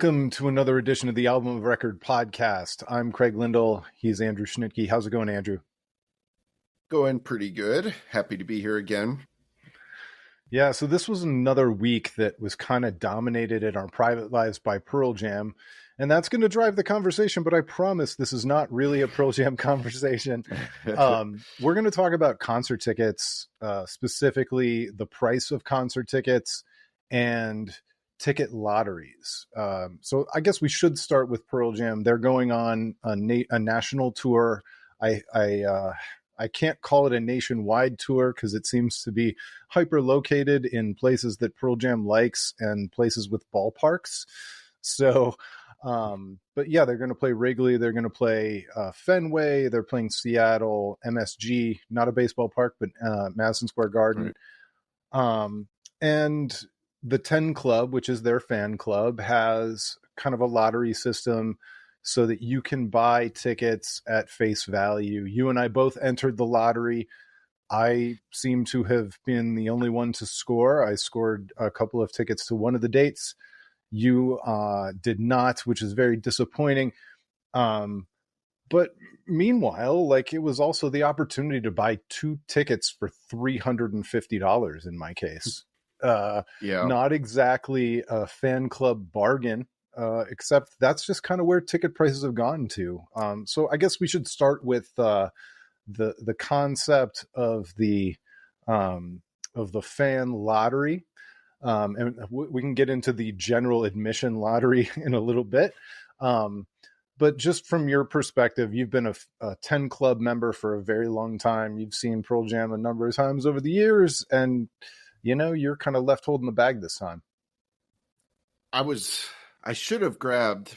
Welcome to another edition of the Album of Record podcast. I'm Craig Lyndall. He's Andrew Schnitkey. How's it going, Andrew? Going pretty good. Happy to be here again. Yeah, so this was another week that was kind of dominated in our private lives by Pearl Jam, and that's going to drive the conversation, but I promise this is not really a Pearl Jam conversation. We're going to talk about concert tickets, specifically the price of concert tickets and ticket lotteries. So I guess we should start with Pearl Jam. They're going on a national tour. I can't call it a nationwide tour because it seems to be hyper located in places that Pearl Jam likes and places with ballparks. So, but yeah, they're going to play Wrigley. They're going to play Fenway. They're playing Seattle, MSG, not a baseball park, but Madison Square Garden. Right. And the 10 Club, which is their fan club, has kind of a lottery system so that you can buy tickets at face value. You and I both entered the lottery. I seem to have been the only one to score. I scored a couple of tickets to one of the dates. You did not, which is very disappointing. But meanwhile, it was also the opportunity to buy 2 tickets for $350 in my case. Not exactly a fan club bargain, except that's just kind of where ticket prices have gone to. So I guess we should start with the concept of the fan lottery, and we can get into the general admission lottery in a little bit. But just from your perspective, you've been a 10 Club member for a very long time. You've seen Pearl Jam a number of times over the years, and you're kind of left holding the bag this time. I should have grabbed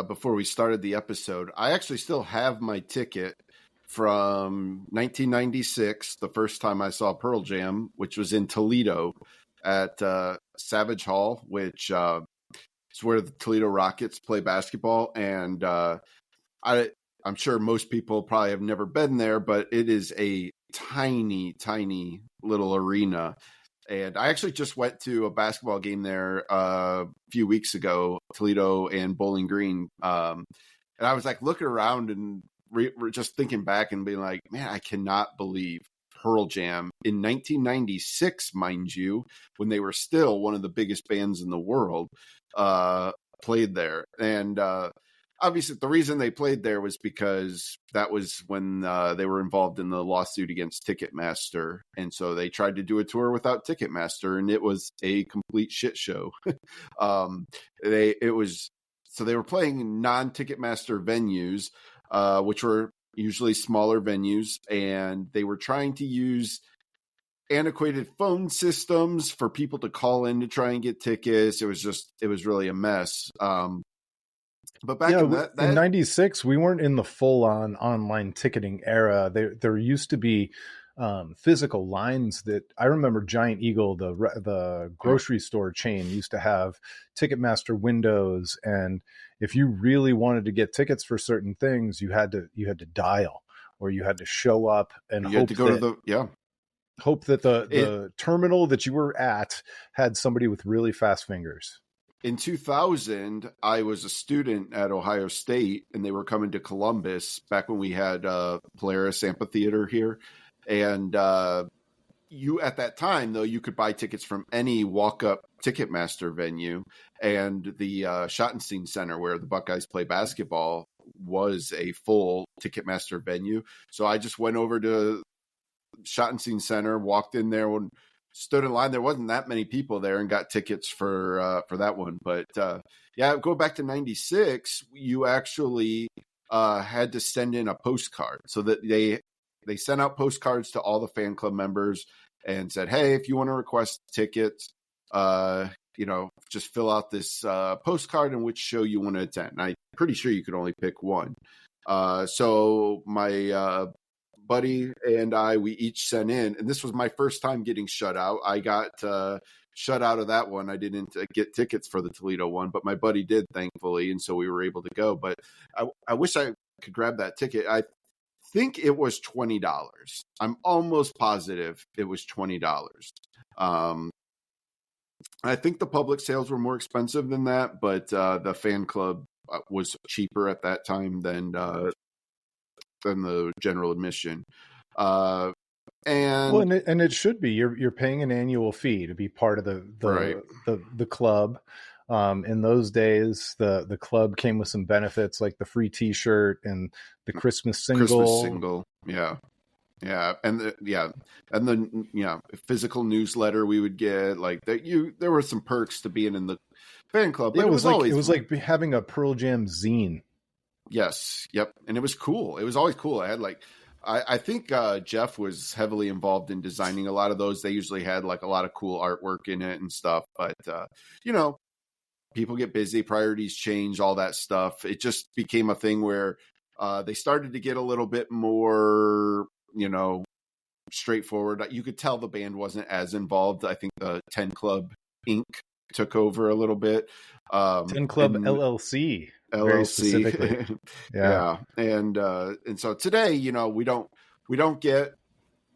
before we started the episode. I actually still have my ticket from 1996, the first time I saw Pearl Jam, which was in Toledo at Savage Hall, which is where the Toledo Rockets play basketball. And I'm sure most people probably have never been there, but it is a tiny, tiny little arena. And I actually just went to a basketball game there a few weeks ago, Toledo and Bowling Green. And I was looking around and just thinking back and being like, man, I cannot believe Pearl Jam in 1996, mind you, when they were still one of the biggest bands in the world, played there. And obviously, the reason they played there was because that was when they were involved in the lawsuit against Ticketmaster. And so they tried to do a tour without Ticketmaster, and it was a complete shit show. They were playing non-Ticketmaster venues, which were usually smaller venues, and they were trying to use antiquated phone systems for people to call in to try and get tickets. It was really a mess. But back in 96, we weren't in the full-on online ticketing era. There used to be physical lines that I remember. Giant Eagle, the grocery store chain, used to have Ticketmaster windows, and if you really wanted to get tickets for certain things, you had to dial, or you had to show up and hope that the terminal that you were at had somebody with really fast fingers. In 2000, I was a student at Ohio State, and they were coming to Columbus back when we had Polaris Amphitheater here. And at that time, though, you could buy tickets from any walk-up Ticketmaster venue. And the Schottenstein Center, where the Buckeyes play basketball, was a full Ticketmaster venue. So I just went over to Schottenstein Center, walked in there, and stood in line. There wasn't that many people there, and got tickets for that one. But go back to 96. You actually had to send in a postcard, so that they sent out postcards to all the fan club members and said, "Hey, if you want to request tickets, just fill out this postcard and which show you want to attend." And I'm pretty sure you could only pick one. So my buddy and we each sent in, and this was my first time getting shut out. I got shut out of that one. I didn't get tickets for the Toledo one, but my buddy did, thankfully, and so we were able to go. But I wish I could grab that ticket. I think it was $20. I'm almost positive it was $20. I think the public sales were more expensive than that, but the fan club was cheaper at that time than the general admission. Well, And and it should be. You're paying an annual fee to be part of right, the club. In those days, the club came with some benefits like the free T-shirt and the Christmas Christmas single. single, yeah. Yeah, and the physical newsletter we would get, like that. There were some perks to being in the fan club, Yeah, but it was like having a Pearl Jam zine. yes, yep, and it was cool. It was always cool. I had like, I think Jeff was heavily involved in designing a lot of those. They usually had like a lot of cool artwork in it and stuff. But you know, people get busy, priorities change, all that stuff. It just became a thing where they started to get a little bit more, straightforward. You could tell the band wasn't as involved. I think the 10 Club Inc. took over a little bit. 10 Club and LLC, very LLC. specifically. Yeah. And so today, we don't get,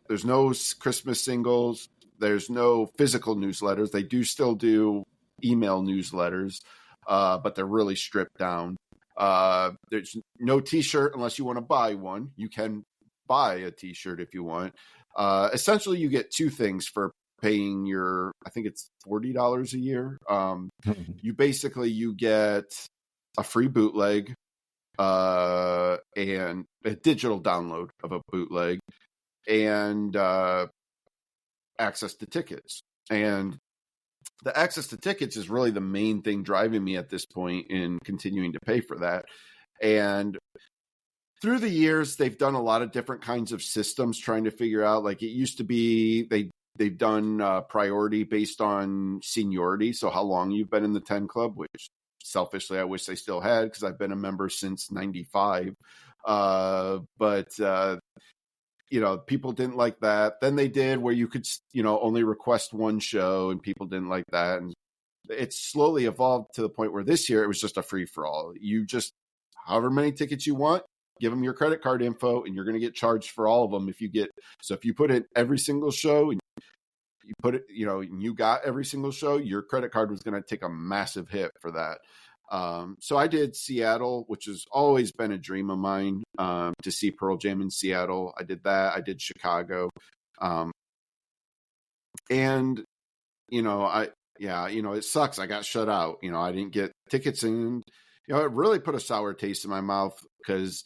there's no Christmas singles. There's no physical newsletters. They do still do email newsletters, but they're really stripped down. There's no T-shirt unless you want to buy one. You can buy a T-shirt if you want. Essentially, you get two things for paying I think it's $40 a year. You get a free bootleg and a digital download of a bootleg and access to tickets. And the access to tickets is really the main thing driving me at this point in continuing to pay for that. And through the years, they've done a lot of different kinds of systems trying to figure out, like it used to be, they've done priority based on seniority. So how long you've been in the 10 Club, which selfishly, I wish they still had because I've been a member since 95. But people didn't like that. Then they did where you could, only request one show, and people didn't like that. And it slowly evolved to the point where this year it was just a free for all. You just, however many tickets you want, give them your credit card info, and you're going to get charged for all of them. If you put in every single show and you put it, you got every single show, your credit card was going to take a massive hit for that. So I did Seattle, which has always been a dream of mine, to see Pearl Jam in Seattle. I did that. I did Chicago. And, it sucks. I got shut out. I didn't get tickets, and, it really put a sour taste in my mouth because,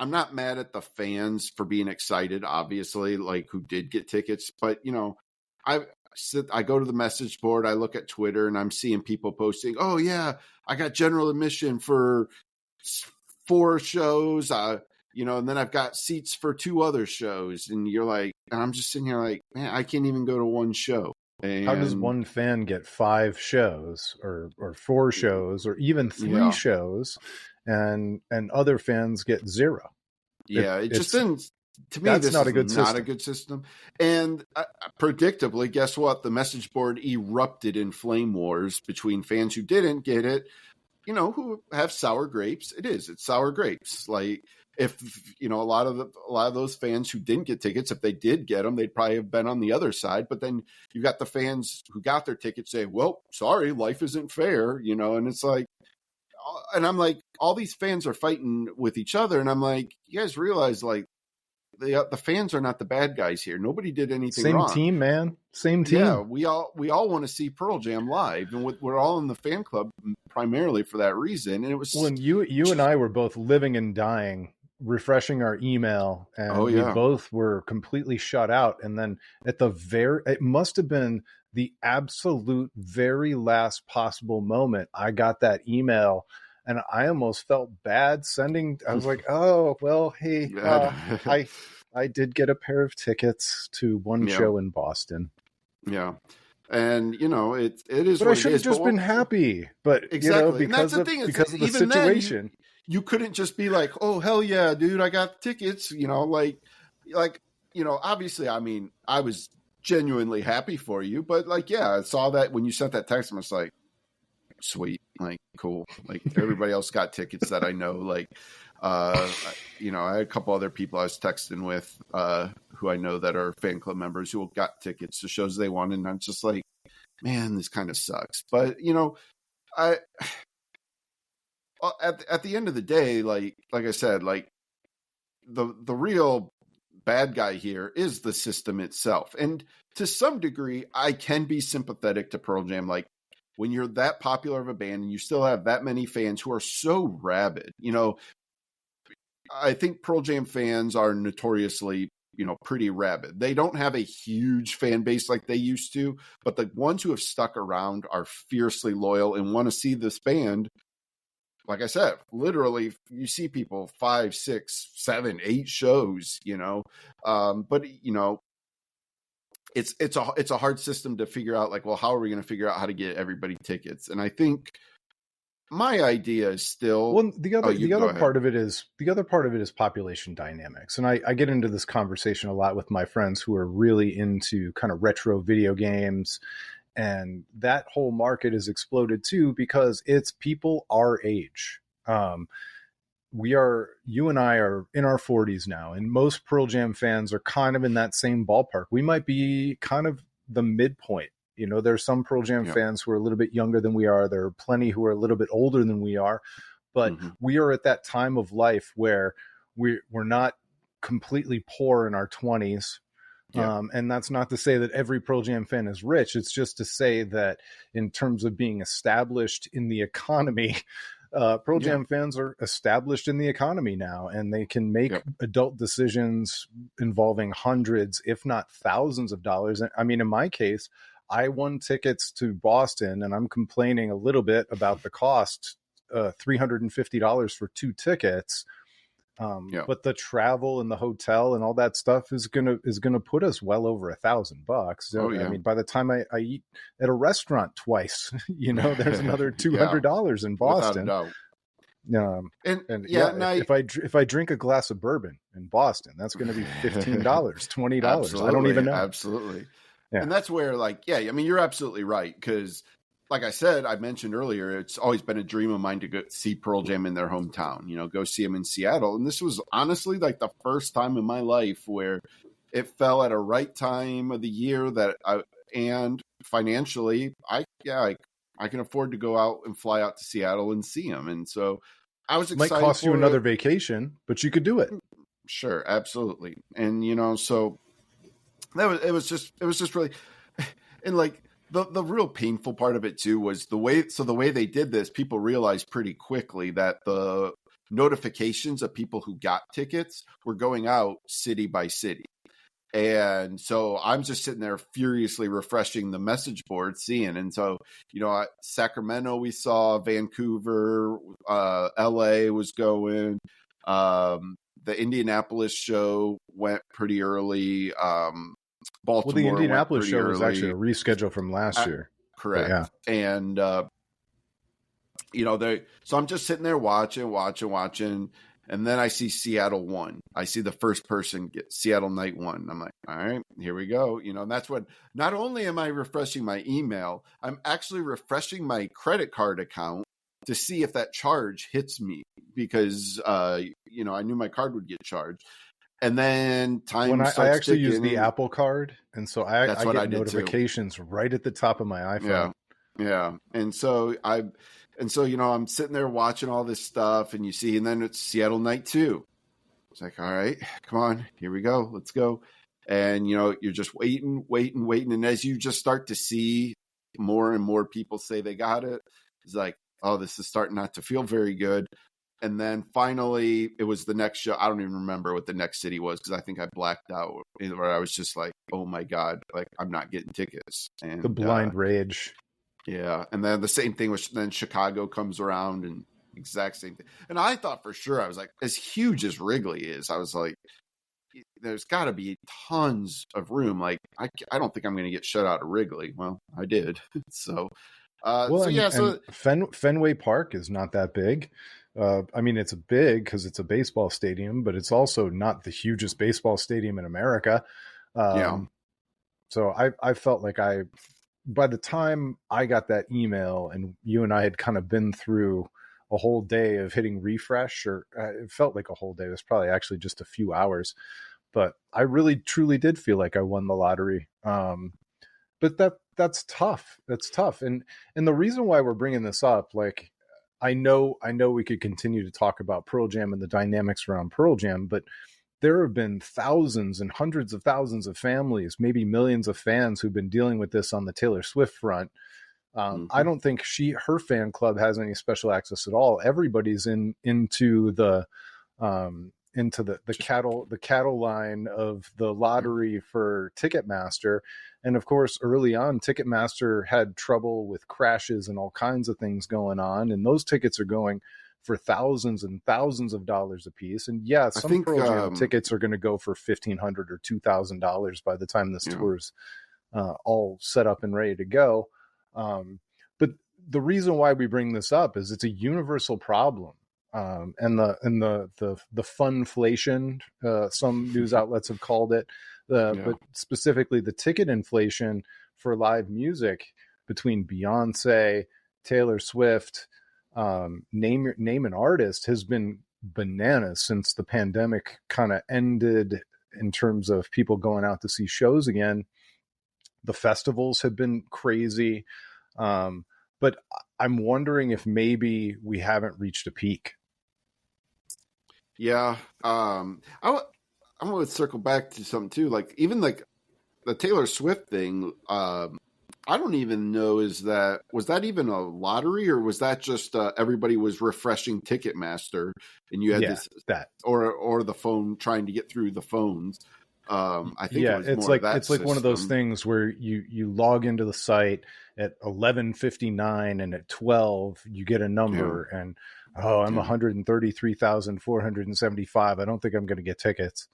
I'm not mad at the fans for being excited, obviously, like who did get tickets, but, I go to the message board, I look at Twitter, and I'm seeing people posting, oh yeah, I got general admission for 4 shows, and then I've got seats for 2 other shows. And I'm just sitting here like, man, I can't even go to one show. And how does one fan get 5 shows or 4 shows or even 3 shows and other fans get 0? Yeah, it just didn't. To me, this is not a good system. And predictably, guess what? The message board erupted in flame wars between fans who didn't get it, who have sour grapes. It's sour grapes. Like if, a lot of those fans who didn't get tickets, if they did get them, they'd probably have been on the other side. But then you've got the fans who got their tickets say, well, sorry, life isn't fair, and it's like, and I'm like, all these fans are fighting with each other. And I'm like, you guys realize, like, the fans are not the bad guys here. Nobody did anything wrong. Same team, man. Same team. Yeah, we all want to see Pearl Jam live, and we're all in the fan club primarily for that reason. And it was when you and I were both living and dying, refreshing our email, and we both were completely shut out. And then it must have been the absolute very last possible moment I got that email. And I almost felt bad sending. I was like, "Oh well, hey, I did get a pair of tickets to one show in Boston." Yeah, and it is. But I should have just been happy. But exactly, because of the situation, then, you couldn't just be like, "Oh hell yeah, dude, I got tickets." Obviously, I mean, I was genuinely happy for you, but I saw that when you sent that text, I was like, sweet, like cool, like everybody else got tickets that I know, I had a couple other people I was texting with who I know that are fan club members who got tickets to shows they wanted, and I'm just like, man, this kind of sucks. But I at the end of the day, like I said, like the real bad guy here is the system itself. And to some degree, I can be sympathetic to Pearl Jam. Like when you're that popular of a band and you still have that many fans who are so rabid, I think Pearl Jam fans are notoriously, pretty rabid. They don't have a huge fan base like they used to, but the ones who have stuck around are fiercely loyal and want to see this band. Like I said, literally, you see people 5, 6, 7, 8 shows, but it's a hard system to figure out. Like, well, how are we going to figure out how to get everybody tickets? And I think my idea is still. Well, the other part of it is population dynamics, and I get into this conversation a lot with my friends who are really into kind of retro video games. And that whole market has exploded too, because it's people our age. You and I are in our 40s now, and most Pearl Jam fans are kind of in that same ballpark. We might be kind of the midpoint. There's some Pearl Jam fans who are a little bit younger than we are. There are plenty who are a little bit older than we are, but we are at that time of life where we're not completely poor in our 20s. And that's not to say that every Pearl Jam fan is rich. It's just to say that in terms of being established in the economy, Pearl Jam fans are established in the economy now, and they can make adult decisions involving hundreds, if not thousands of dollars. I mean, in my case, I won tickets to Boston, and I'm complaining a little bit about the cost, $350 for 2 tickets. But the travel and the hotel and all that stuff is gonna put us well over $1,000. I mean, by the time I eat at a restaurant twice, there's another $200 in Boston. If I drink a glass of bourbon in Boston, that's going to be $15, $20. I don't even know. Absolutely. Yeah. And that's where, I mean, you're absolutely right, because like I said, I mentioned earlier, it's always been a dream of mine to go see Pearl Jam in their hometown, go see them in Seattle. And this was honestly like the first time in my life where it fell at a right time of the year and financially, I can afford to go out and fly out to Seattle and see them. And so I was excited. It might cost you another vacation, but you could do it. Sure. Absolutely. And, so it was just really, and like, The real painful part of it too was the way they did this, people realized pretty quickly that the notifications of people who got tickets were going out city by city. And so I'm just sitting there furiously refreshing the message board, seeing. And so, Sacramento, we saw, Vancouver, LA was going, the Indianapolis show went pretty early. Baltimore. Well, the Indianapolis show was actually a reschedule from last year. Correct. Yeah. And, so I'm just sitting there watching. And then I see Seattle 1. I see the first person get Seattle night 1. I'm like, all right, here we go. And that's when not only am I refreshing my email, I'm actually refreshing my credit card account to see if that charge hits me, because, I knew my card would get charged. And then I actually use the Apple Card, and so I get notifications right at the top of my iPhone. Yeah. And so I'm sitting there watching all this stuff, and and then it's Seattle night 2. It's like, all right, come on, here we go, let's go. And you're just waiting, and as you just start to see more and more people say they got it, it's like, oh, this is starting not to feel very good. And then finally, it was the next show. I don't even remember what the next city was, because I think I blacked out, where I was just like, oh my God, like, I'm not getting tickets. And the blind rage. Yeah. And then the same thing was, then Chicago comes around, and exact same thing. And I thought for sure, I was like, as huge as Wrigley is, I was like, there's got to be tons of room. Like, I don't think I'm going to get shut out of Wrigley. Well, I did. So, Fenway Park is not that big. I mean, it's big because it's a baseball stadium, but it's also not the hugest baseball stadium in America. So I felt like by the time I got that email and you and I had kind of been through a whole day of hitting refresh, or it felt like a whole day. It was probably actually just a few hours, but I really truly did feel like I won the lottery. But that's tough. That's tough. And the reason why we're bringing this up, like, I know we could continue to talk about Pearl Jam and the dynamics around Pearl Jam, but there have been thousands and hundreds of thousands of families, maybe millions of fans who've been dealing with this on the Taylor Swift front. I don't think her fan club has any special access at all. Everybody's into the cattle line of the lottery for Ticketmaster. And of course, early on, Ticketmaster had trouble with crashes and all kinds of things going on. And those tickets are going for thousands and thousands of dollars a piece. And yeah, some Pearl Jam tickets are going to go for $1,500 or $2,000 by the time this tour's all set up and ready to go. But the reason why we bring this up is it's a universal problem. And the funflation, some news outlets have called it, but specifically the ticket inflation for live music between Beyonce, Taylor Swift, name an artist, has been bananas since the pandemic kind of ended in terms of people going out to see shows again. The festivals have been crazy. But I'm wondering if maybe we haven't reached a peak. Yeah. I'm going to circle back to something too. Like even like the Taylor Swift thing, I don't even know, was that even a lottery, or was that just everybody was refreshing Ticketmaster and you had that or the phone, trying to get through the phones? I think it's like one of those things where you log into the site at 11:59 and at 12 you get a number and I'm 133,475. I don't think I'm going to get tickets.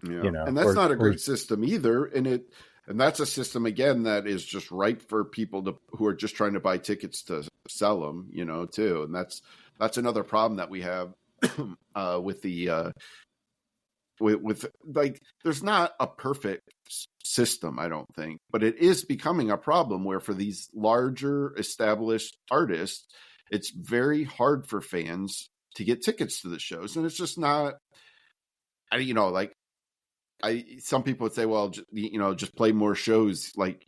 Yeah. And that's not a great system either. And that's a system again that is just ripe for people who are just trying to buy tickets to sell them, too. And that's another problem that we have with the with like, there's not a perfect system, I don't think, but it is becoming a problem where for these larger established artists, it's very hard for fans to get tickets to the shows. And it's just not, some people would say, well, just play more shows, like,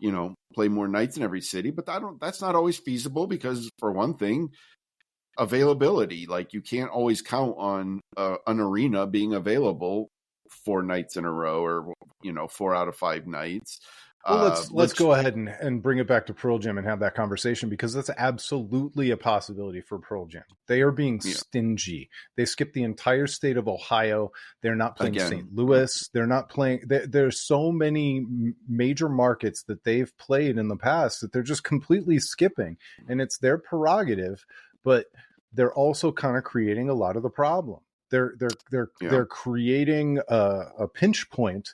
play more nights in every city, but that's not always feasible because, for one thing, availability, like you can't always count on an arena being available 4 nights in a row, or 4 out of 5 nights. Well, let's go ahead and bring it back to Pearl Jam and have that conversation, because that's absolutely a possibility for Pearl Jam. They are being stingy. They skipped the entire state of Ohio. They're not playing St. Louis. They're not playing. There's so many major markets that they've played in the past that they're just completely skipping, and it's their prerogative. But they're also kind of creating a lot of the problem. They're creating a pinch point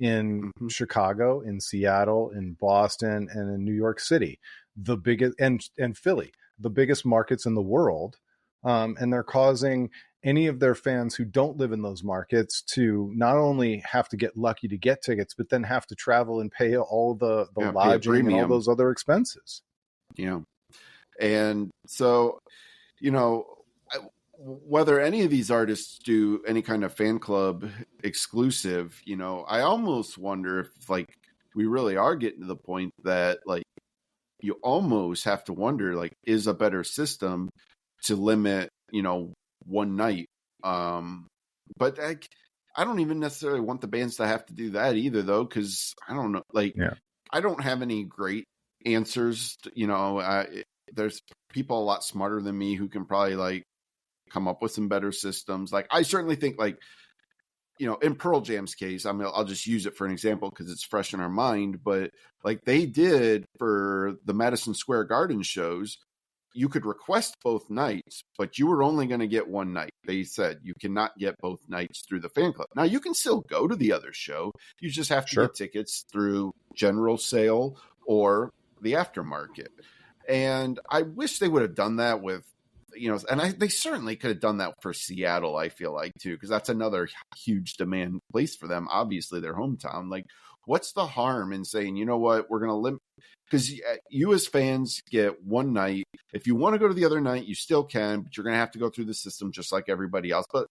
in Chicago, in Seattle, in Boston, and in New York City, the biggest, and Philly, the biggest markets in the world. And they're causing any of their fans who don't live in those markets to not only have to get lucky to get tickets, but then have to travel and pay all the lodging and all those other expenses. Yeah. And so, whether any of these artists do any kind of fan club exclusive, I almost wonder if, like, we really are getting to the point that, like, you almost have to wonder, like, is a better system to limit, one night. But I don't even necessarily want the bands to have to do that either, though, because I don't know, I don't have any great answers. There's people a lot smarter than me who can probably, like, come up with some better systems. Like, I certainly think, like, in Pearl Jam's case, I mean, I'll just use it for an example because it's fresh in our mind, but like they did for the Madison Square Garden shows, you could request both nights, but you were only going to get one night. They said you cannot get both nights through the fan club. Now, you can still go to the other show. You just have to get tickets through general sale or the aftermarket. And I wish they would have done that with, and they certainly could have done that for Seattle, I feel like, too, because that's another huge demand place for them. Obviously, their hometown. Like, what's the harm in saying, you know what, we're going to limit? Because you as fans get one night. If you want to go to the other night, you still can, but you're going to have to go through the system just like everybody else. But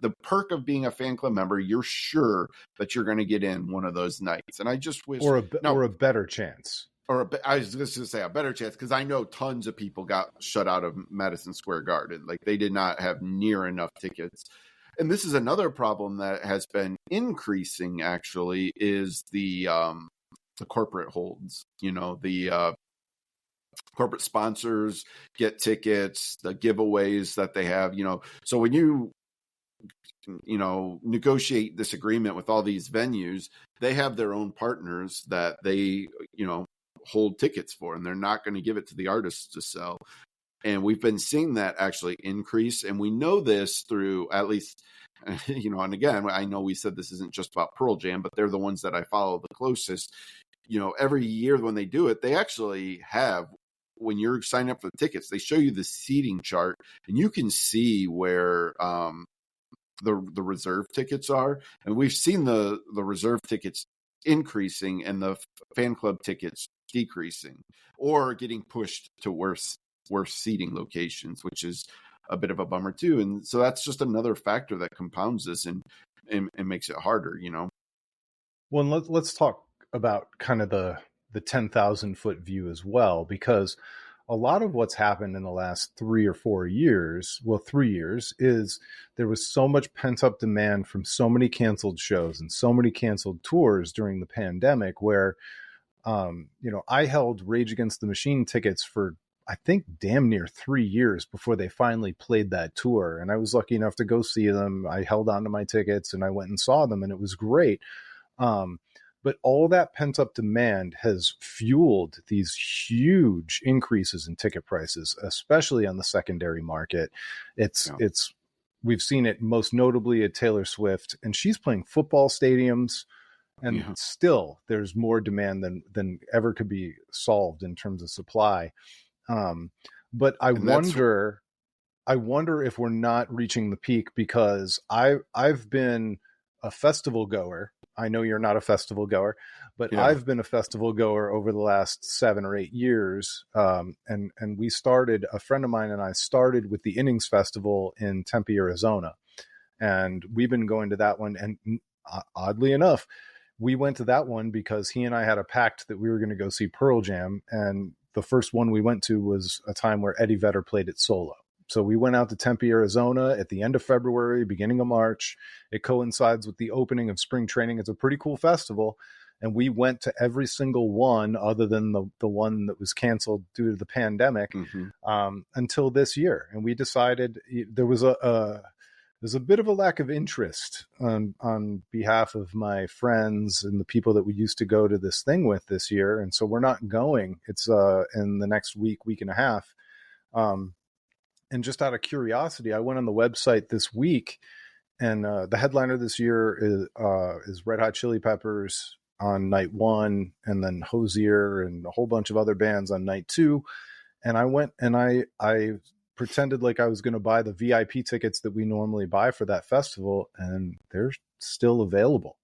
the perk of being a fan club member, you're sure that you're going to get in one of those nights. And I just wish, or a better chance. I was just going to say a better chance, because I know tons of people got shut out of Madison Square Garden. Like, they did not have near enough tickets. And this is another problem that has been increasing, actually, is the corporate holds. You know, the corporate sponsors get tickets, the giveaways that they have, you know. So when you negotiate this agreement with all these venues, they have their own partners that they, hold tickets for, and they're not going to give it to the artists to sell. And we've been seeing that actually increase. And we know this through, at least, and again, I know we said this isn't just about Pearl Jam, but they're the ones that I follow the closest. Every year when they do it, they actually have, when you're signing up for the tickets, they show you the seating chart, and you can see where the reserve tickets are. And we've seen the reserve tickets increasing and the fan club tickets decreasing, or getting pushed to worse seating locations, which is a bit of a bummer too. And so that's just another factor that compounds this and makes it harder, Well, let's talk about kind of the 10,000 foot view as well, because a lot of what's happened in the last 3 or 4 years, 3 years, is there was so much pent up demand from so many canceled shows and so many canceled tours during the pandemic, where I held Rage Against the Machine tickets for, I think, damn near 3 years before they finally played that tour. And I was lucky enough to go see them. I held on to my tickets and I went and saw them, and it was great. But all that pent up demand has fueled these huge increases in ticket prices, especially on the secondary market. We've seen it most notably at Taylor Swift, and she's playing football stadiums. And still, there's more demand than ever could be solved in terms of supply. But I wonder if we're not reaching the peak, because I've been a festival goer. I know you're not a festival goer, but I've been a festival goer over the last 7 or 8 years. And a friend of mine and I started with the Innings Festival in Tempe, Arizona. And we've been going to that one. And oddly enough, we went to that one because he and I had a pact that we were going to go see Pearl Jam. And the first one we went to was a time where Eddie Vedder played it solo. So we went out to Tempe, Arizona at the end of February, beginning of March. It coincides with the opening of spring training. It's a pretty cool festival. And we went to every single one other than the one that was canceled due to the pandemic until this year. And we decided there was there's a bit of a lack of interest on behalf of my friends and the people that we used to go to this thing with this year. And so we're not going. It's in the next week and a half. And just out of curiosity, I went on the website this week, and the headliner this year is Red Hot Chili Peppers on night 1, and then Hozier and a whole bunch of other bands on night 2. And I went and I pretended like I was going to buy the VIP tickets that we normally buy for that festival, and they're still available.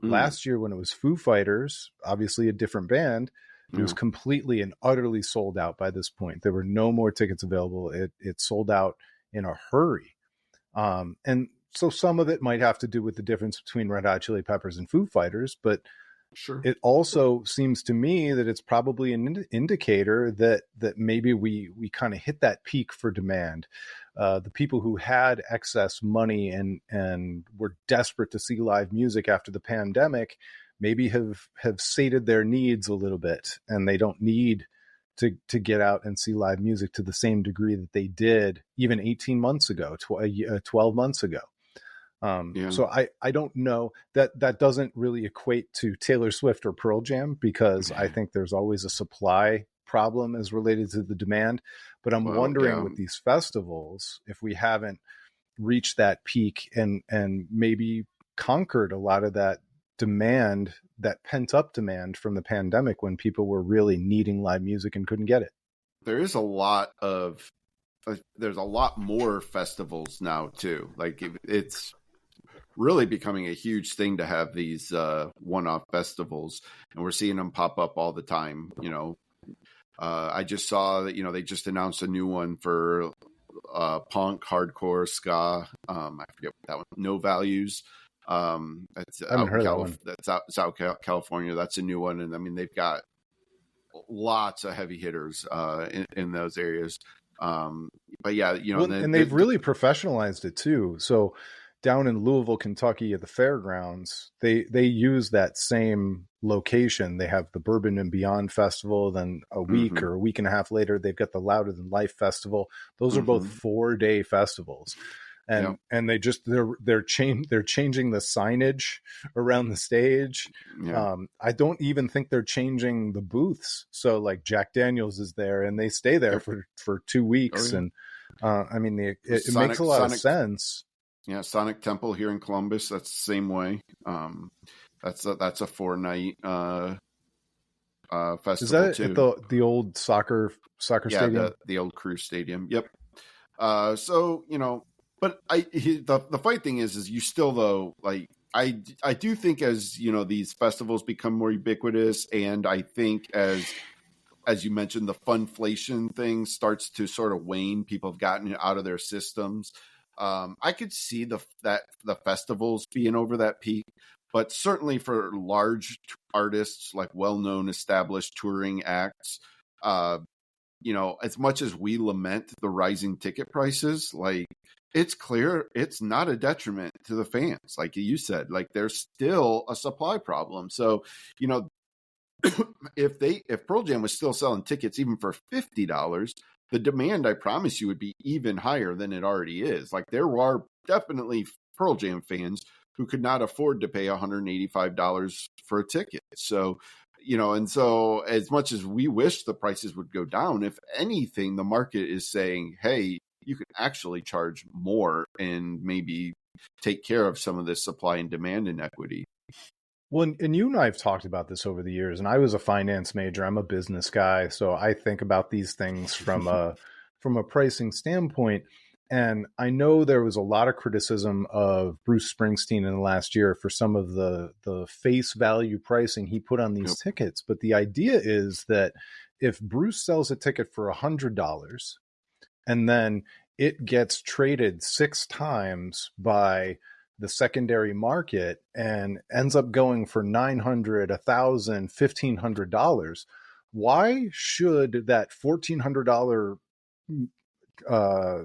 Last year, when it was Foo Fighters, obviously a different band, it was completely and utterly sold out by this point. There were no more tickets available. It sold out in a hurry. And so some of it might have to do with the difference between Red Hot Chili Peppers and Foo Fighters, but it also seems to me that it's probably an indicator that maybe we kind of hit that peak for demand. The people who had excess money and were desperate to see live music after the pandemic maybe have sated their needs a little bit, and they don't need to get out and see live music to the same degree that they did even 18 months ago, 12 months ago. So I don't know that doesn't really equate to Taylor Swift or Pearl Jam, because I think there's always a supply problem as related to the demand. But I'm wondering with these festivals, if we haven't reached that peak and maybe conquered a lot of that demand, that pent up demand from the pandemic, when people were really needing live music and couldn't get it. There's a lot more festivals now too. Like, it's really becoming a huge thing to have these one-off festivals, and we're seeing them pop up all the time. I just saw that they just announced a new one for punk, hardcore, ska. I forget what that one. No Values. That's I haven't heard that one. That's out California. That's a new one, and I mean they've got lots of heavy hitters in those areas. But yeah, Well, and they've really professionalized it too. So down in Louisville, Kentucky at the fairgrounds, they use that same location. They have the Bourbon and Beyond Festival, then a week or a week and a half later they've got the Louder Than Life Festival. Those are both 4-day festivals. And they just they're changing the signage around the stage. I don't even think they're changing the booths. So like Jack Daniels is there, and they stay there for 2 weeks. And I mean, it makes a lot of sense. Yeah, Sonic Temple here in Columbus, that's the same way. That's a 4-night festival. Is that too. At the old soccer stadium? The old Crew Stadium. Yep. So but the funny thing is you still, though, like I do think as these festivals become more ubiquitous, and I think as you mentioned, the funflation thing starts to sort of wane. People have gotten it out of their systems. I could see the festivals being over that peak, but certainly for large artists, like well-known established touring acts, as much as we lament the rising ticket prices, like it's clear it's not a detriment to the fans. Like you said, like there's still a supply problem. So, if Pearl Jam was still selling tickets even for $50, the demand, I promise you, would be even higher than it already is. Like there are definitely Pearl Jam fans who could not afford to pay $185 for a ticket. So, and so as much as we wish the prices would go down, if anything, the market is saying, hey, you could actually charge more and maybe take care of some of this supply and demand inequity. Well, and you and I have talked about this over the years, and I was a finance major. I'm a business guy, so I think about these things from a pricing standpoint. And I know there was a lot of criticism of Bruce Springsteen in the last year for some of the face value pricing he put on these tickets. But the idea is that if Bruce sells a ticket for $100 and then it gets traded 6 times by the secondary market and ends up going for $900, $1,000, $1,500, why should that $1,400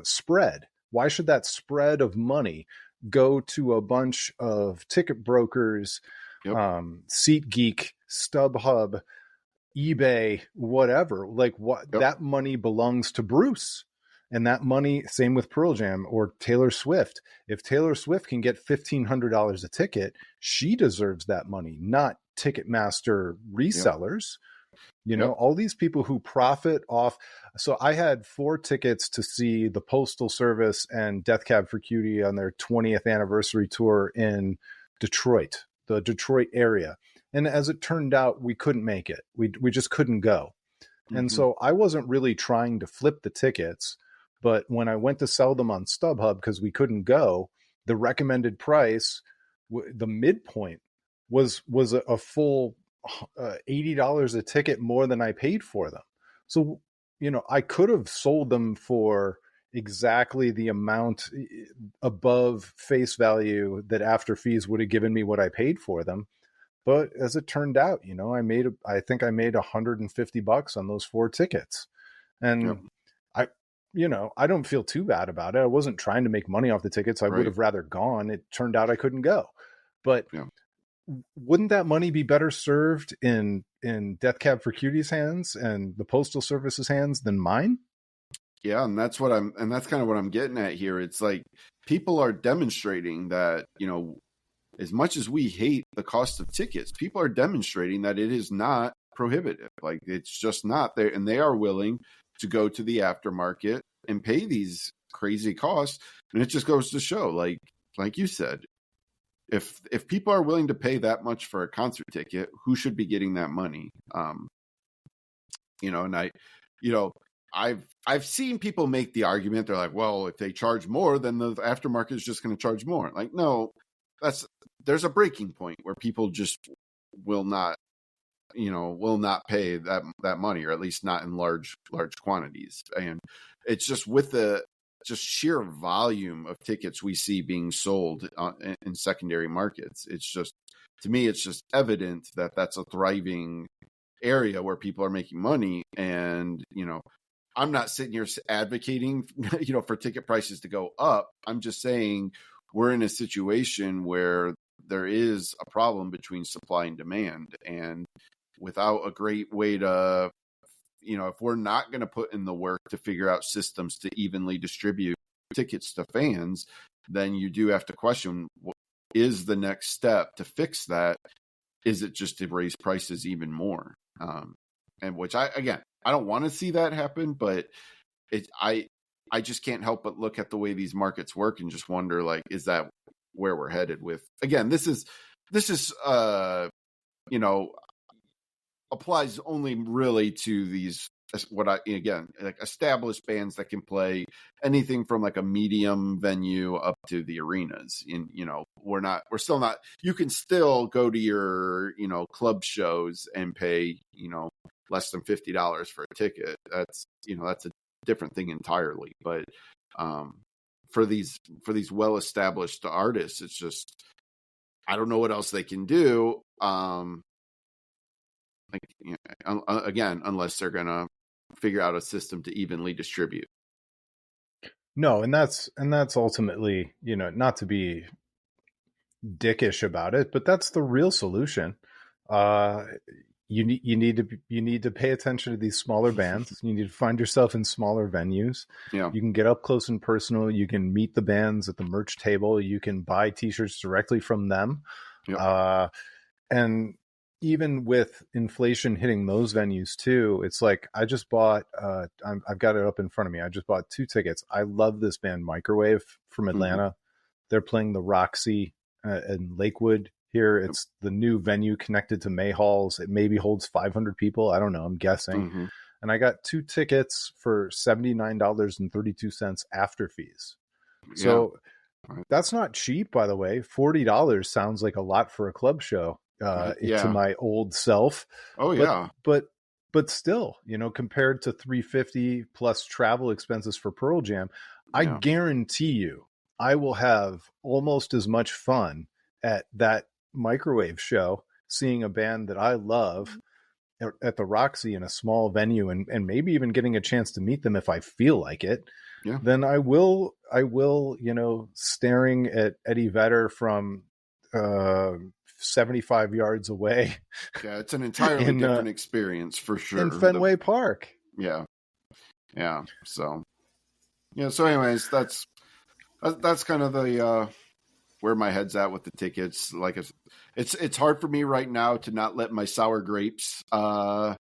spread? Why should that spread of money go to a bunch of ticket brokers, SeatGeek, StubHub, eBay, whatever? Like that money belongs to Bruce. And that money, same with Pearl Jam or Taylor Swift. If Taylor Swift can get $1,500 a ticket, she deserves that money, not Ticketmaster resellers. All these people who profit off. So I had 4 tickets to see the Postal Service and Death Cab for Cutie on their 20th anniversary tour in Detroit, the Detroit area. And as it turned out, we couldn't make it. We just couldn't go. And so I wasn't really trying to flip the tickets. But when I went to sell them on StubHub because we couldn't go, the recommended price, the midpoint, was a full $80 a ticket more than I paid for them. So, I could have sold them for exactly the amount above face value that after fees would have given me what I paid for them. But as it turned out, I think I made $150 on those 4 tickets. And I don't feel too bad about it. I wasn't trying to make money off the tickets. I would have rather gone. It turned out I couldn't go. But wouldn't that money be better served in Death Cab for Cutie's hands and the Postal Service's hands than mine? Yeah, and that's kind of what I'm getting at here. It's like people are demonstrating that, as much as we hate the cost of tickets, people are demonstrating that it is not prohibitive. Like it's just not there, and they are willing to go to the aftermarket and pay these crazy costs. And it just goes to show, like you said, if people are willing to pay that much for a concert ticket, who should be getting that money? And I've seen people make the argument. They're like, well, if they charge more, then the aftermarket is just going to charge more. Like, no, there's a breaking point where people just will not pay that money, or at least not in large quantities. And it's just with the sheer volume of tickets we see being sold in secondary markets. It's just, to me, it's just evident that that's a thriving area where people are making money. And, I'm not sitting here advocating, for ticket prices to go up. I'm just saying we're in a situation where there is a problem between supply and demand. And without a great way to, if we're not going to put in the work to figure out systems to evenly distribute tickets to fans, then you do have to question, what is the next step to fix that? Is it just to raise prices even more? And which I don't want to see that happen, but I just can't help but look at the way these markets work and just wonder, like, is that where we're headed with? Again, this is applies only really to these, like established bands that can play anything from like a medium venue up to the arenas. And we're still not, you can still go to your club shows and pay less than $50 for a ticket. That's a different thing entirely. But for these well-established artists, it's just, I don't know what else they can do. Again, unless they're gonna figure out a system to evenly distribute. No, and that's ultimately, not to be dickish about it, but that's the real solution. You need to pay attention to these smaller bands. You need to find yourself in smaller venues. Yeah, you can get up close and personal. You can meet the bands at the merch table. You can buy T-shirts directly from them. yeah. And even with inflation hitting those venues too, it's like I just bought. I've got it up in front of me. I just bought 2 tickets. I love this band Microwave from Atlanta. Mm-hmm. They're playing the Roxy in Lakewood. Here, it's the new venue connected to May Halls. It maybe holds 500 people. I don't know. I'm guessing. Mm-hmm. And I got 2 tickets for $79.32 after fees. So that's not cheap, by the way. $40 sounds like a lot for a club show to my old self. Oh, yeah. But still, compared to $350 plus travel expenses for Pearl Jam, I guarantee you I will have almost as much fun at that Microwave show, seeing a band that I love at the Roxy in a small venue, and maybe even getting a chance to meet them if I feel like it, then I will, staring at Eddie Vedder from 75 yards away. Yeah, it's an entirely different experience for sure. In Fenway Park. Yeah. Yeah. So anyways, that's kind of the where my head's at with the tickets. Like it's hard for me right now to not let my sour grapes, sort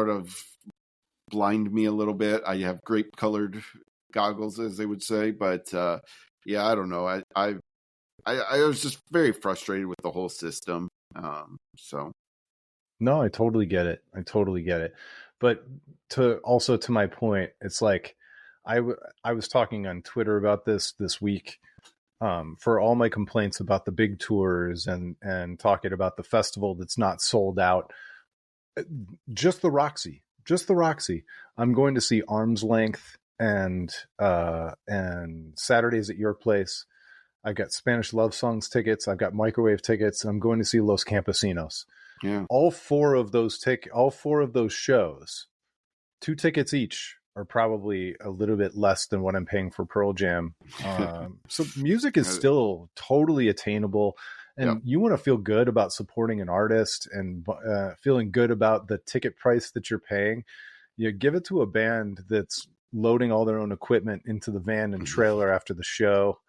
of blind me a little bit. I have grape colored goggles, as they would say, but I don't know. I was just very frustrated with the whole system. No, I totally get it. But to my point, it's like, I was talking on Twitter about this week. For all my complaints about the big tours and talking about the festival that's not sold out, just the Roxy. I'm going to see Arm's Length and Saturdays at Your Place. I've got Spanish Love Songs tickets. I've got Microwave tickets. I'm going to see Los Campesinos. Yeah. All four of those shows, 2 tickets each, are probably a little bit less than what I'm paying for Pearl Jam. So music is still totally attainable, and you want to feel good about supporting an artist and feeling good about the ticket price that you're paying. You give it to a band that's loading all their own equipment into the van and trailer after the show.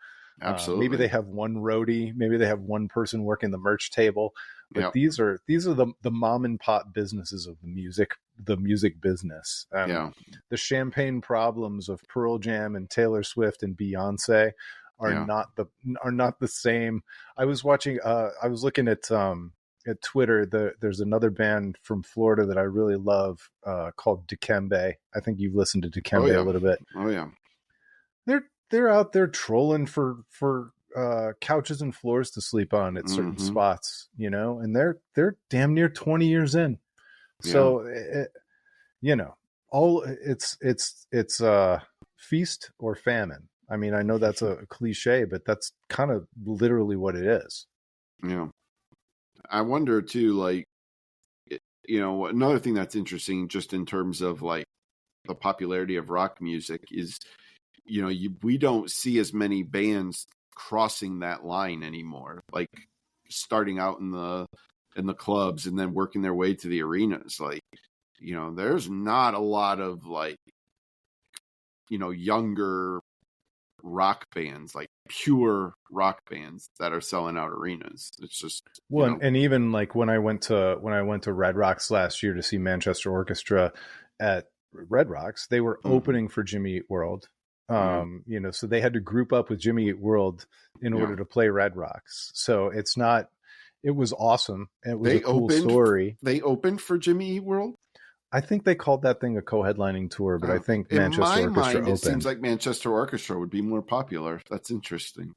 Absolutely. Maybe they have one roadie, maybe they have one person working the merch table, but these are the mom and pop businesses of the music business. The champagne problems of Pearl Jam and Taylor Swift and Beyonce are not the same. I was looking at Twitter. There's another band from Florida that I really love called Dikembe. I think you've listened to Dikembe a little bit. Oh yeah. They're out there trolling for couches and floors to sleep on at certain spots, and they're damn near 20 years in. So, it's feast or famine. I mean, I know that's a cliche, but that's kind of literally what it is. Yeah. I wonder too, like, another thing that's interesting just in terms of like the popularity of rock music is, we don't see as many bands crossing that line anymore, like starting out in the clubs and then working their way to the arenas. Like, there's not a lot of like, younger rock bands, like pure rock bands that are selling out arenas. It's just, and even like when I went to Red Rocks last year to see Manchester Orchestra at Red Rocks, they were opening for Jimmy Eat World. So they had to group up with Jimmy Eat World in order to play Red Rocks. So it was awesome. It was a cool story. They opened for Jimmy Eat World. I think they called that thing a co-headlining tour, but I think Manchester Orchestra opened. It seems like Manchester Orchestra would be more popular. That's interesting.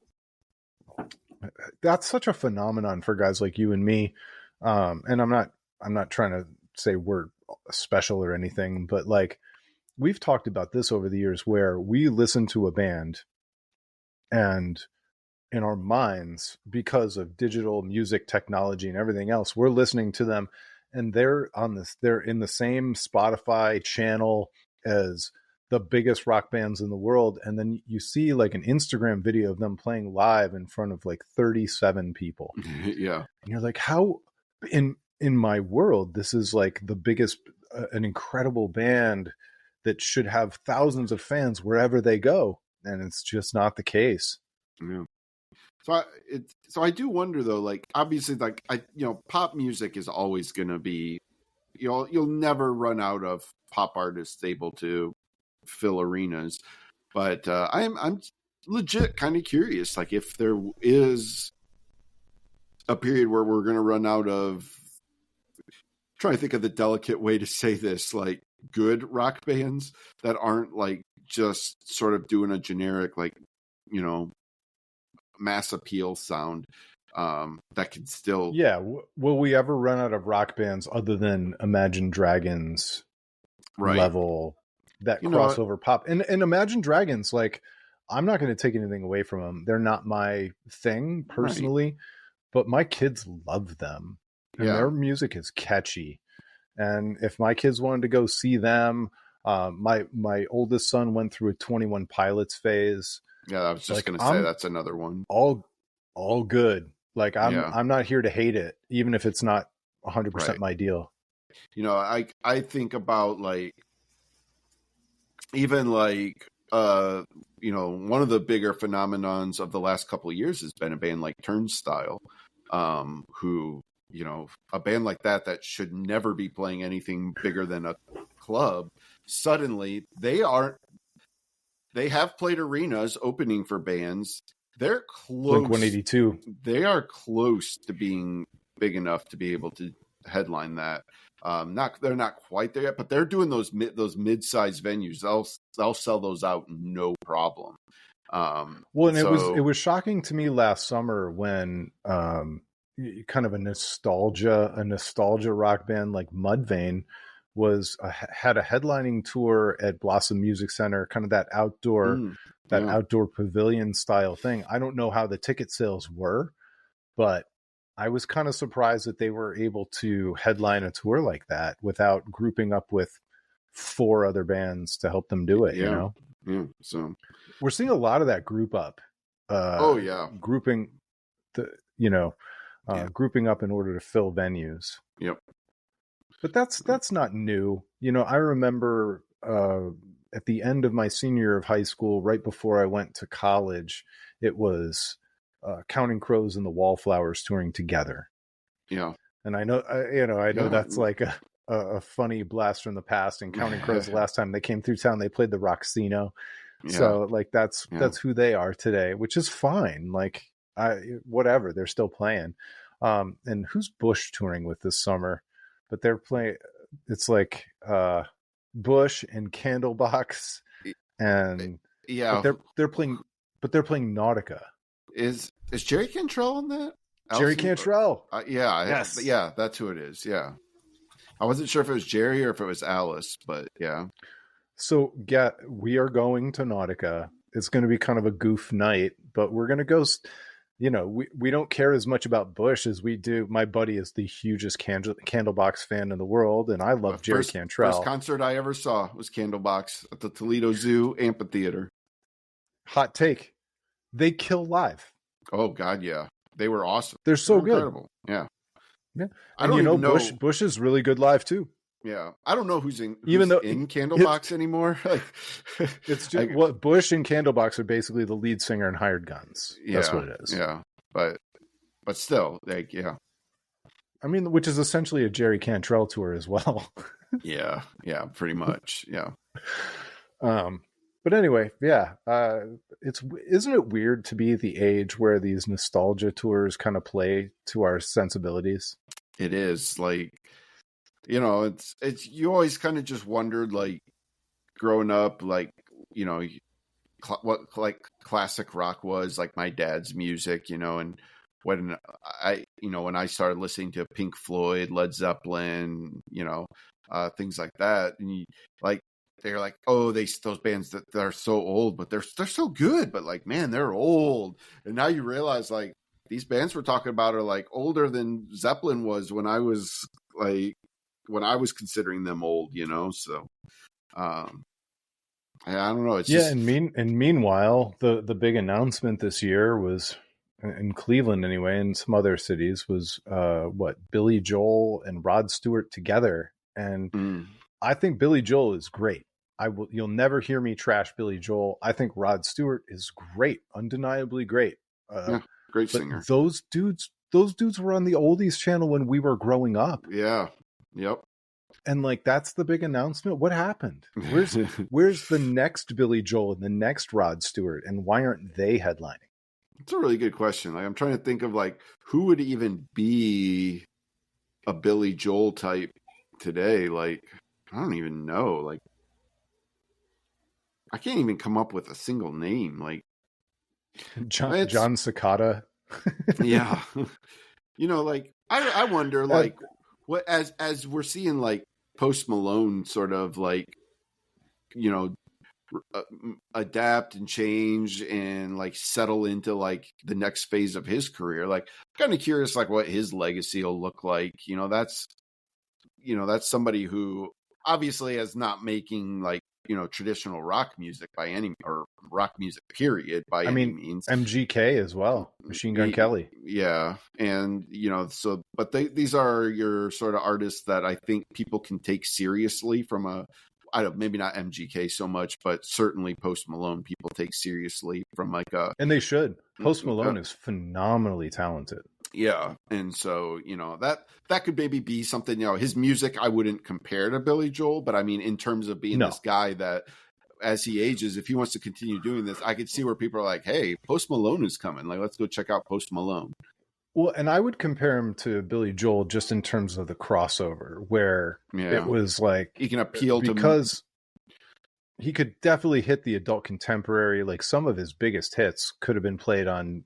That's such a phenomenon for guys like you and me. And I'm not trying to say we're special or anything, but like we've talked about this over the years where we listen to a band and in our minds, because of digital music technology and everything else, we're listening to them and they're in the same Spotify channel as the biggest rock bands in the world. And then you see like an Instagram video of them playing live in front of like 37 people. Yeah. And you're like, how in my world, this is like the biggest, an incredible band that should have thousands of fans wherever they go. And it's just not the case. Yeah. So I do wonder though, like obviously like pop music is always going to be, you'll never run out of pop artists able to fill arenas, but I'm legit kind of curious, like if there is a period where we're going to run out of, trying to think of the delicate way to say this, like good rock bands that aren't like just sort of doing a generic like mass appeal sound that can still will we ever run out of rock bands other than Imagine Dragons level that crossover pop? And Imagine Dragons, like I'm not going to take anything away from them, they're not my thing personally, but my kids love them and their music is catchy. And if my kids wanted to go see them, my oldest son went through a 21 Pilots phase. Yeah, I was just going to say that's another one. All good. Like I'm not here to hate it, even if it's not 100% my deal. I think about like even like one of the bigger phenomenons of the last couple of years has been a band like Turnstile, who a band like that should never be playing anything bigger than a club. Suddenly they have played arenas opening for bands. They're close. Blink-182. They are close to being big enough to be able to headline that. They're not quite there yet, but they're doing those mid-sized venues. They'll sell those out no problem. It was shocking to me last summer when kind of a nostalgia rock band like Mudvayne had a headlining tour at Blossom Music Center, kind of that outdoor pavilion style thing. I don't know how the ticket sales were, but I was kind of surprised that they were able to headline a tour like that without grouping up with 4 other bands to help them do it. Yeah. So we're seeing a lot of that group up. Grouping grouping up in order to fill venues. Yep. But that's not new. I remember at the end of my senior year of high school, right before I went to college, it was Counting Crows and the Wallflowers touring together. Yeah. And I know that's like a funny blast from the past. And Counting Crows, the last time they came through town, they played the Roxino. Yeah. So like that's who they are today, which is fine. Like whatever, they're still playing. And who's Bush touring with this summer? But they're playing. It's like Bush and Candlebox, and But they're playing Nautica. Is Jerry Cantrell on that? Jerry Cantrell. Yes. That's who it is. Yeah. I wasn't sure if it was Jerry or if it was Alice, but yeah. So we are going to Nautica. It's going to be kind of a goof night, but we're going to go. we don't care as much about Bush as we do. My buddy is the hugest Candlebox fan in the world, and I love Jerry First Cantrell. concert I ever saw was Candlebox at the Toledo Zoo Amphitheater. Hot take. They kill live. Oh God, yeah, they were awesome. They're so good. Incredible. Yeah, yeah. I And don't even know. Bush is really good live too. Yeah, I don't know who's in it's Candlebox anymore. Like, it's just what Bush and Candlebox are basically the lead singer and hired guns. That's what it is. Yeah, but still, like, yeah. I mean, which is essentially a Jerry Cantrell tour as well. yeah, pretty much. Yeah. But anyway, yeah. Isn't it weird to be the age where these nostalgia tours kind of play to our sensibilities? It is, like, it's you always kind of just wondered, like, growing up, like, what like classic rock was, like my dad's music, and when I started listening to Pink Floyd, Led Zeppelin, things like that, and they're like, oh, those bands that are so old, but they're so good, but like, man, they're old. And now you realize, like, these bands we're talking about are like older than Zeppelin was when I was considering them old, so I don't know. It's just... and meanwhile, the big announcement this year was in Cleveland anyway, and some other cities, was Billy Joel and Rod Stewart together. And I think Billy Joel is great. You'll never hear me trash Billy Joel. I think Rod Stewart is great, undeniably great. Great singer. Those dudes were on the oldies channel when we were growing up. Yeah. Yep. And like, that's the big announcement. What happened? Where's the next Billy Joel and the next Rod Stewart, and why aren't they headlining? It's a really good question. Like, I'm trying to think of, like, who would even be a Billy Joel type today. Like, I don't even know. Like, I can't even come up with a single name. Like, John Cicada. Yeah. Like, I wonder, like, what, as we're seeing, like, Post Malone sort of, like, adapt and change and, like, settle into, like, the next phase of his career. Like, kind of curious, like, what his legacy will look like. That's somebody who obviously is not making, like, traditional rock music or rock music period by any means. MGK as well, Machine Gun Kelly. Yeah. And, but these are your sort of artists that I think people can take seriously from maybe not MGK so much, but certainly Post Malone people take seriously from, like, and they should. Post Malone is phenomenally talented. Yeah. And so, that could maybe be something, his music I wouldn't compare to Billy Joel, but I mean, in terms of being this guy that, as he ages, if he wants to continue doing this, I could see where people are like, hey, Post Malone is coming. Like, let's go check out Post Malone. Well, and I would compare him to Billy Joel just in terms of the crossover, where it was like, he can appeal to, because he could definitely hit the adult contemporary. Like, some of his biggest hits could have been played on,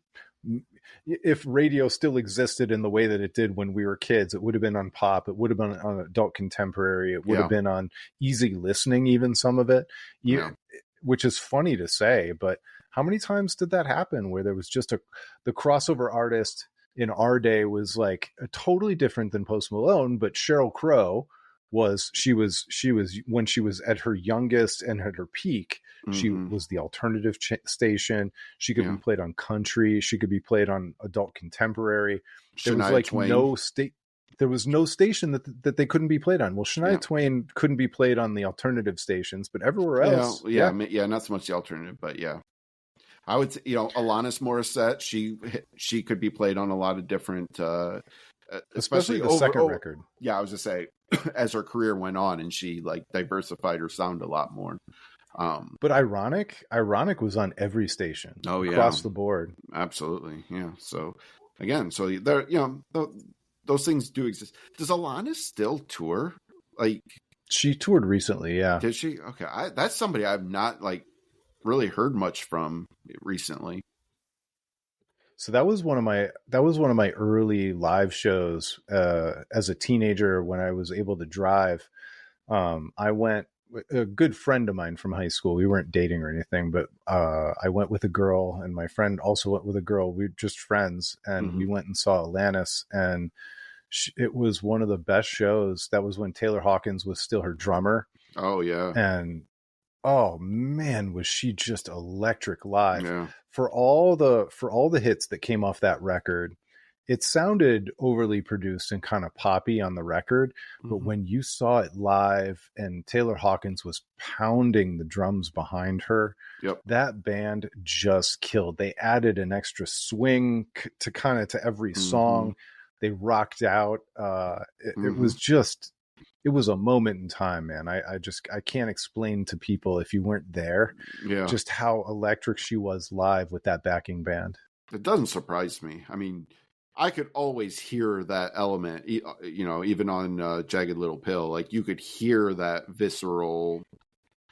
if radio still existed in the way that it did when we were kids, it would have been on pop. It would have been on adult contemporary. It would have been on easy listening, even some of it, which is funny to say. But how many times did that happen where there was just the crossover artist in our day was like totally different than Post Malone, but Sheryl Crow was when she was at her youngest and at her peak, she was the alternative station. She could be played on country. She could be played on adult contemporary. There was like there was no station that they couldn't be played on. Well, Shania Twain couldn't be played on the alternative stations, but everywhere else. Yeah. Not so much the alternative, but yeah. I would say, Alanis Morissette, she could be played on a lot of different, especially the second record. Yeah, I was just say, as her career went on, and she, like, diversified her sound a lot more. But ironic was on every station. Oh yeah, across the board. Absolutely, yeah. So again, there, those things do exist. Does Alanis still tour? Like, she toured recently, yeah. Did she? Okay, that's somebody I've not, like, really heard much from recently. So that was one of my early live shows as a teenager when I was able to drive. I went a good friend of mine from high school. We weren't dating or anything, but I went with a girl, and my friend also went with a girl. We were just friends, and we went and saw Alanis, and it was one of the best shows. That was when Taylor Hawkins was still her drummer. Oh yeah. And oh man, was she just electric live. Yeah. For all the hits that came off that record, it sounded overly produced and kind of poppy on the record, but when you saw it live and Taylor Hawkins was pounding the drums behind her, Yep. that band just killed. They added an extra swing to every song. They rocked out. It was just, it was a moment in time, man. I can't explain to people, if you weren't there, just how electric she was live with that backing band. It doesn't surprise me. I mean, I could always hear that element, you know, even on Jagged Little Pill. Like, you could hear that visceral,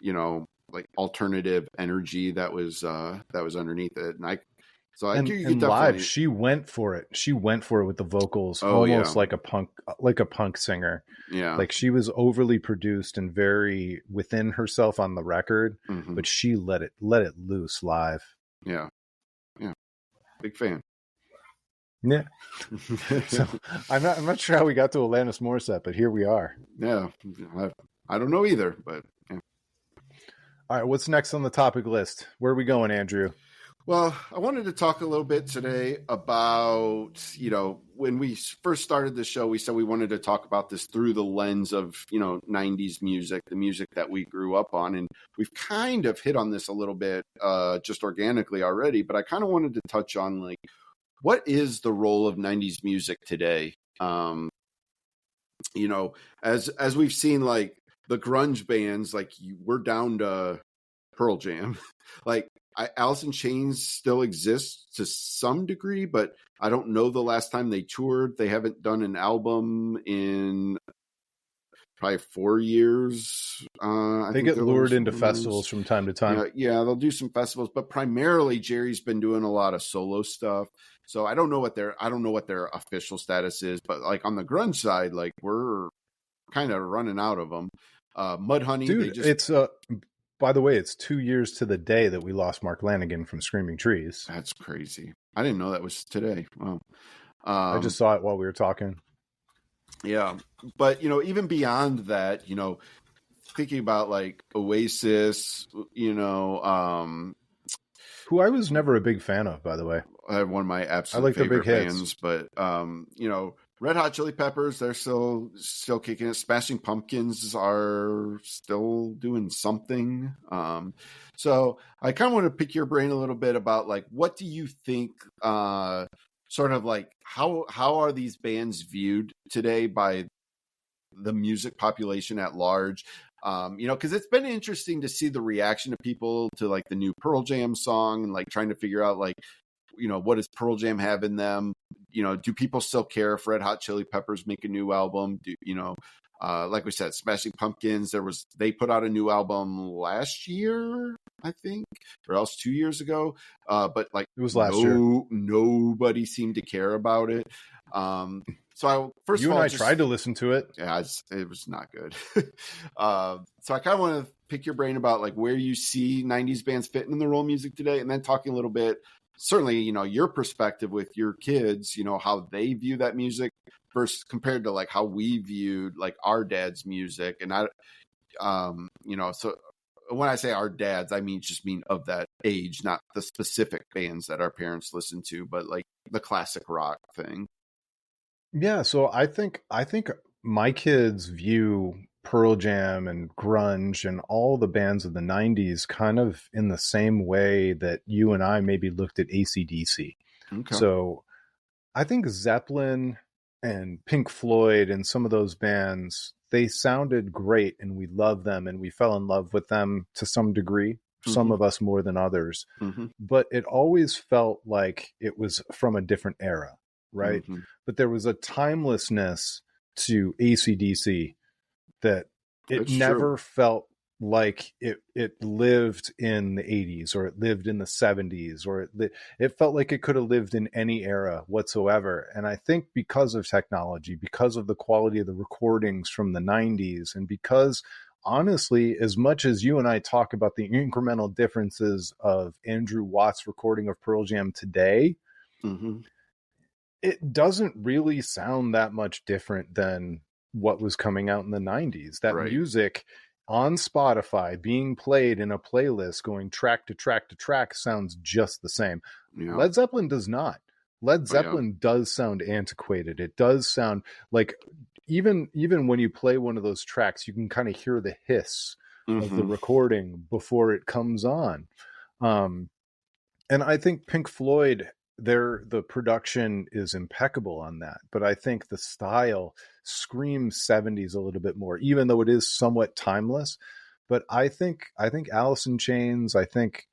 you know, like alternative energy that was underneath it. And And live, she went for it. She went for it with the vocals, almost like a punk singer. Yeah, like she was overly produced and very within herself on the record, but she let it loose live. Yeah, big fan. Yeah. So I'm not sure how we got to Alanis Morissette, but here we are. Yeah, I don't know either, but yeah. All right, what's next on the topic list? Where are we going, Andrew? Well, I wanted to talk a little bit today about, you know, when we first started the show, we said we wanted to talk about this through the lens of, you know, 90s music, the music that we grew up on. And we've kind of hit on this a little bit just organically already, but I kind of wanted to touch on, like, what is the role of 90s music today? You know, as we've seen, like, the grunge bands, like, we're down to Pearl Jam. Like, Alice in Chains still exists to some degree, but I don't know the last time they toured. They haven't done an album in probably 4 years. They get lured into festivals from time to time. Yeah, they'll do some festivals, but primarily Jerry's been doing a lot of solo stuff. So I don't know what their official status is, but like on the grunge side, like we're kind of running out of them. Mudhoney, dude, it's by the way, it's 2 years to the day that we lost Mark Lanigan from Screaming Trees. That's crazy. I didn't know that was today. Wow. I just saw it while we were talking. Yeah. But, you know, even beyond that, you know, thinking about like Oasis, you know, who I was never a big fan of, by the way. One of my absolute favorite bands, but, you know, Red Hot Chili Peppers, they're still kicking it. Smashing Pumpkins are still doing something. So I kind of want to pick your brain a little bit about, like, what do you think, sort of like how are these bands viewed today by the music population at large? You know, because it's been interesting to see the reaction of people to like the new Pearl Jam song and like trying to figure out, like, you know, what does Pearl Jam have in them? You know, do people still care if Red Hot Chili Peppers make a new album? Do you know, like we said, Smashing Pumpkins, they put out a new album last year, I think, or else 2 years ago. But like it was last year. Nobody seemed to care about it. So first you of all, and I tried to listen to it. Yeah, it was not good. So I kind of want to pick your brain about like where you see 90s bands fitting in the role of music today, and then talking a little bit, certainly, you know, your perspective with your kids, you know, how they view that music versus compared to like how we viewed like our dad's music. And you know, so when I say our dads, I mean of that age, not the specific bands that our parents listened to, but like the classic rock thing. Yeah, so I think my kids view Pearl Jam and grunge and all the bands of the 90s kind of in the same way that you and I maybe looked at AC/DC. Okay. So I think Zeppelin and Pink Floyd and some of those bands, they sounded great and we loved them and we fell in love with them to some degree, some of us more than others. But it always felt like it was from a different era, right? But there was a timelessness to AC/DC that it never felt like it lived in the 80s or it lived in the 70s or it felt like it could have lived in any era whatsoever. And I think because of technology, because of the quality of the recordings from the 90s, and because honestly, as much as you and I talk about the incremental differences of Andrew Watt's recording of Pearl Jam today, Mm-hmm. it doesn't really sound that much different than what was coming out in the 90s. That Right. music on Spotify being played in a playlist going track to track to track sounds just the same. Yeah. Led Zeppelin does not. Led Zeppelin does sound antiquated. It does sound like even when you play one of those tracks, you can kind of hear the hiss of the recording before it comes on. And I think Pink Floyd, the production is impeccable on that, but I think the style screams 70s a little bit more, even though it is somewhat timeless. But I think Alice in Chains, I think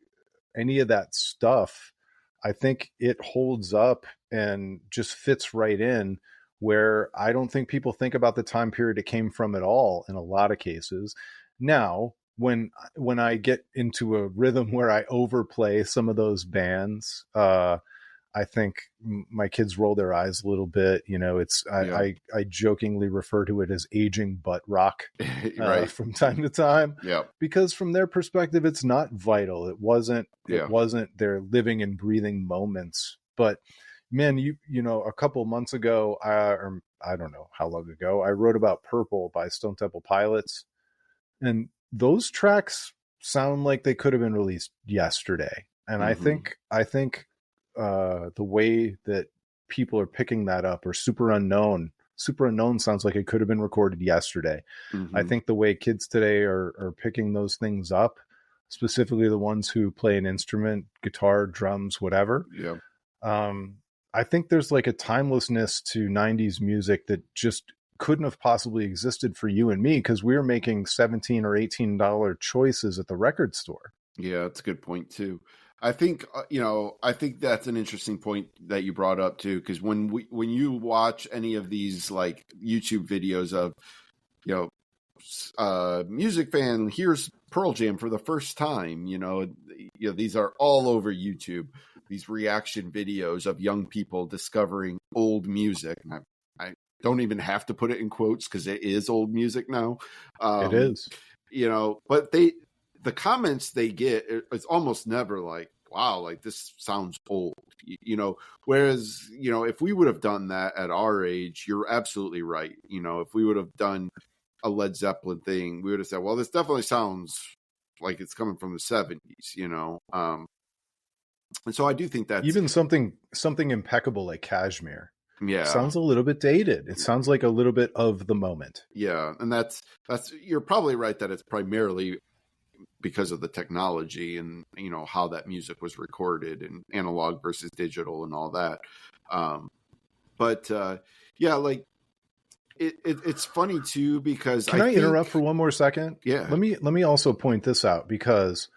any of that stuff, I think it holds up and just fits right in, where I don't think people think about the time period it came from at all in a lot of cases. Now, when I get into a rhythm where I overplay some of those bands, I think my kids roll their eyes a little bit. You know, I jokingly refer to it as aging butt rock Right. from time to time, Yeah. because from their perspective, it's not vital. It wasn't their living and breathing moments. But man, you know, a couple months ago, or I don't know how long ago, I wrote about Purple by Stone Temple Pilots, and those tracks sound like they could have been released yesterday. And I think the way that people are picking that up, or Super Unknown sounds like it could have been recorded yesterday. I think the way kids today are picking those things up, specifically the ones who play an instrument, guitar, drums, whatever. I think there's like a timelessness to 90s music that just couldn't have possibly existed for you and me, because we were making $17 or $18 choices at the record store. Yeah, that's a good point too. I think I think that's an interesting point that you brought up too, because when you watch any of these like YouTube videos of music fan here's Pearl Jam for the first time, these are all over YouTube. These reaction videos of young people discovering old music. And I don't even have to put it in quotes because it is old music now. It is, but the comments they get, it's almost never like, wow, like this sounds old, whereas, if we would have done that at our age, you're absolutely right. If we would have done a Led Zeppelin thing, we would have said, well, this definitely sounds like it's coming from the 70s, and so I do think that's even something impeccable like Kashmir. Yeah. Sounds a little bit dated. It sounds like a little bit of the moment. Yeah. And that's, you're probably right that it's primarily because of the technology and, how that music was recorded and analog versus digital and all that. Like it's funny too, because Can I interrupt for one more second? Yeah. Let me also point this out, because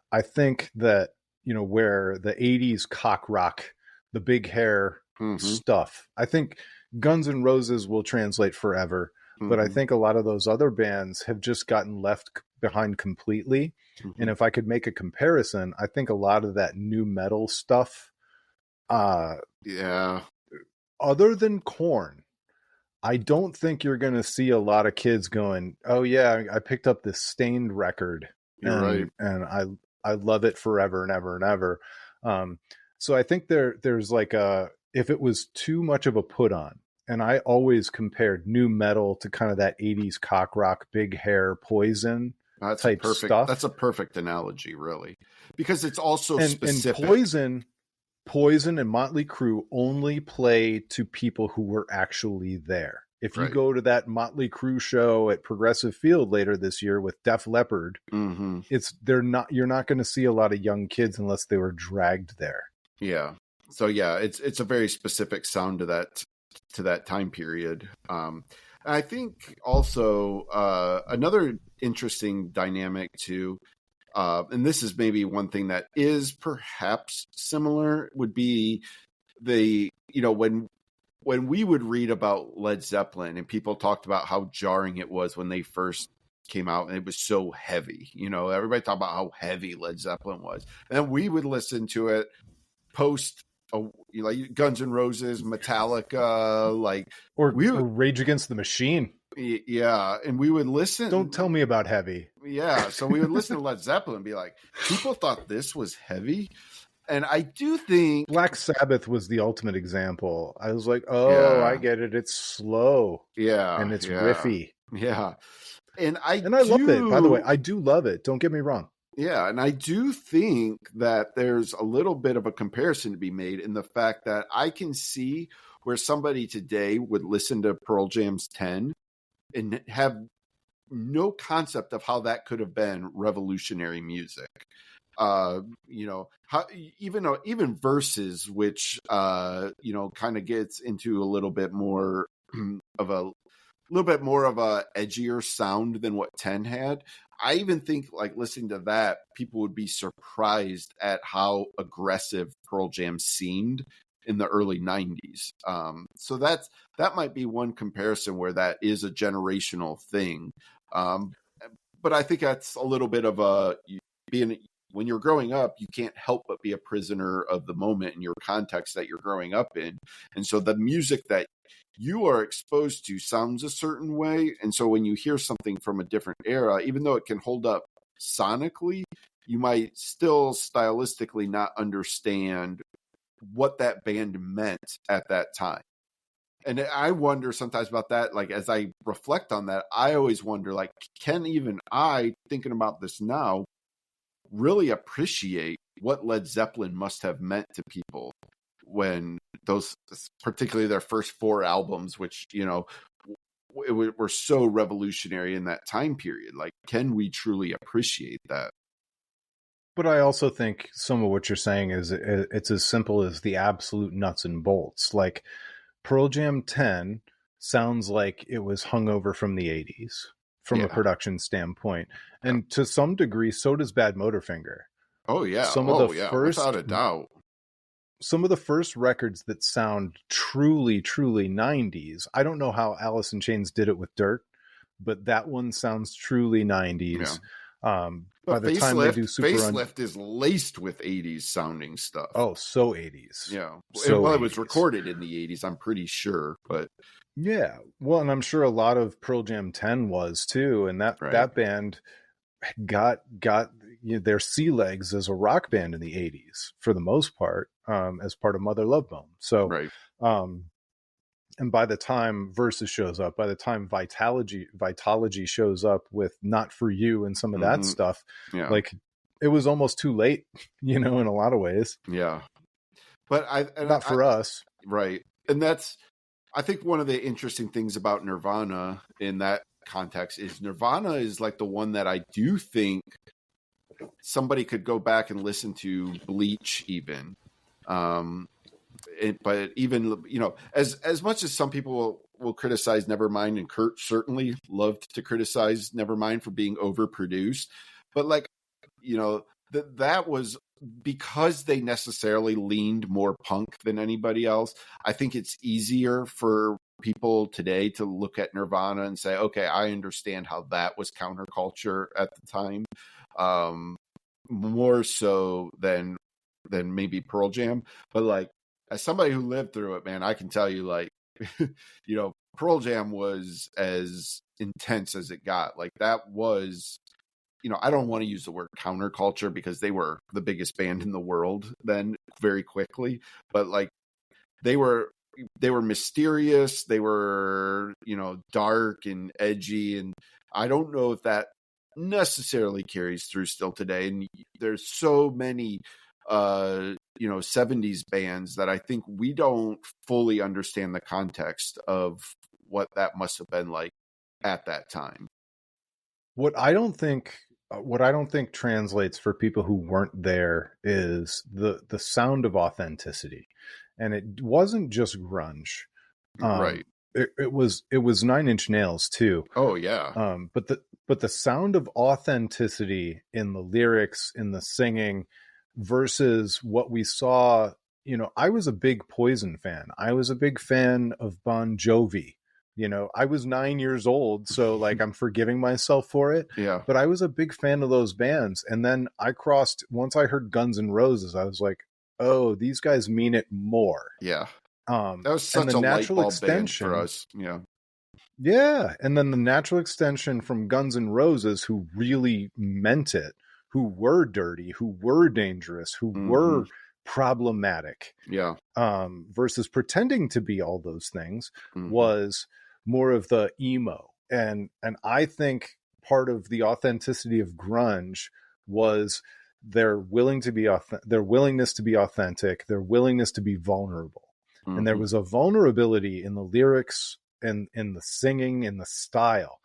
I think that, where the 80s cock rock, the big hair stuff, I think Guns N' Roses will translate forever. But I think a lot of those other bands have just gotten left behind completely. And if I could make a comparison, I think a lot of that new metal stuff, other than Korn, I don't think you're going to see a lot of kids going, oh yeah, I picked up this Stained record and I love it forever and ever and ever. So I think there's like if it was too much of a put on, and I always compared new metal to kind of that 80s cock rock, big hair, Poison type stuff. That's a perfect analogy, really, because it's also specific. And Poison and Motley Crue only play to people who were actually there. If you go to that Motley Crue show at Progressive Field later this year with Def Leppard, you're not going to see a lot of young kids unless they were dragged there. Yeah. So yeah, it's a very specific sound to that time period. I think also another interesting dynamic too, and this is maybe one thing that is perhaps similar, would be when we would read about Led Zeppelin and people talked about how jarring it was when they first came out and it was so heavy, everybody talked about how heavy Led Zeppelin was, and we would listen to it post like Guns N' Roses, Metallica, or Rage Against the Machine. Yeah, and we would listen. Don't tell me about heavy. Yeah, so we would listen to Led Zeppelin and be like, people thought this was heavy. And I do think Black Sabbath was the ultimate example. I was like, oh, I yeah, get it. It's slow yeah, and it's yeah, riffy. yeah. And I And I love it. By the way, do I do love it. Don't get me wrong. yeah, and I do think that there's a little bit of a comparison to be made in the fact that I can see where somebody today would listen to Pearl Jam's 10 and have no concept of how that could have been revolutionary music. You know, how even Verses, which you know, kind of gets into a little bit more of a edgier sound than what 10 had. I even think like listening to that, people would be surprised at how aggressive Pearl Jam seemed in the early 90s. So that might be one comparison where that is a generational thing. But I think that's a little bit of being when you're growing up, you can't help but be a prisoner of the moment and your context that you're growing up in. And so the music that you are exposed to sounds a certain way. And so when you hear something from a different era, even though it can hold up sonically, you might still stylistically not understand what that band meant at that time. And I wonder sometimes about that. Like, as I reflect on that, I always wonder, like, can even I, thinking about this now, really appreciate what Led Zeppelin must have meant to people when those, particularly their first 4 albums, which, you know, were so revolutionary in that time period. Like, can we truly appreciate that? But I also think some of what you're saying is it's as simple as the absolute nuts and bolts. Like Pearl Jam 10 sounds like it was hung over from the 80s from a production standpoint. And to some degree, so does Bad Motorfinger. Oh, yeah. Some of the first, without a doubt. Some of the first records that sound truly, truly 90s. I don't know how Alice in Chains did it with Dirt, but that one sounds truly 90s. Yeah. By the time they do Facelift is laced with 80s sounding stuff. Oh, so 80s. Yeah. So well, 80s. It was recorded in the 80s, I'm pretty sure, but yeah. Well, and I'm sure a lot of Pearl Jam 10 was too, and that band got their sea legs as a rock band in the 80s for the most part, as part of Mother Love Bone. So and by the time Versus shows up, by the time Vitalogy shows up with Not For You and some of that stuff, like it was almost too late, you know, in a lot of ways. Yeah. But not for us. Right. And that's, I think one of the interesting things about Nirvana in that context is Nirvana is like the one that I do think somebody could go back and listen to Bleach even. But even, you know, as much as some people will criticize Nevermind, and Kurt certainly loved to criticize Nevermind for being overproduced, but like, you know, that was because they necessarily leaned more punk than anybody else. I think it's easier for people today to look at Nirvana and say, okay, I understand how that was counterculture at the time, more so than maybe Pearl Jam. But like, as somebody who lived through it, man, I can tell you, like, you know, Pearl Jam was as intense as it got. Like, that was, you know, I don't want to use the word counterculture because they were the biggest band in the world then very quickly, but like they were mysterious. They were, you know, dark and edgy. And I don't know if that necessarily carries through still today. And there's so many, you know, 70s bands that I think we don't fully understand the context of what that must have been like at that time. What I don't think translates for people who weren't there is the sound of authenticity. And it wasn't just grunge. Right. It was 9 Inch Nails too. Oh yeah. But the sound of authenticity in the lyrics, in the singing, versus what we saw, you know, I was a big Poison fan. I was a big fan of Bon Jovi. You know, I was 9 years old, so like I'm forgiving myself for it. Yeah. But I was a big fan of those bands. And then once I heard Guns N' Roses, I was like, oh, these guys mean it more. Yeah. That was such a light bulb band for us. Yeah. Yeah, and then the natural extension from Guns N' Roses, who really meant it, who were dirty, who were dangerous, who Mm-hmm. were problematic, Yeah. versus pretending to be all those things, Mm-hmm. was more of the emo. And I think part of the authenticity of grunge was their willingness to be authentic, their willingness to be vulnerable. And there Mm-hmm. was a vulnerability in the lyrics and in the singing, in the style.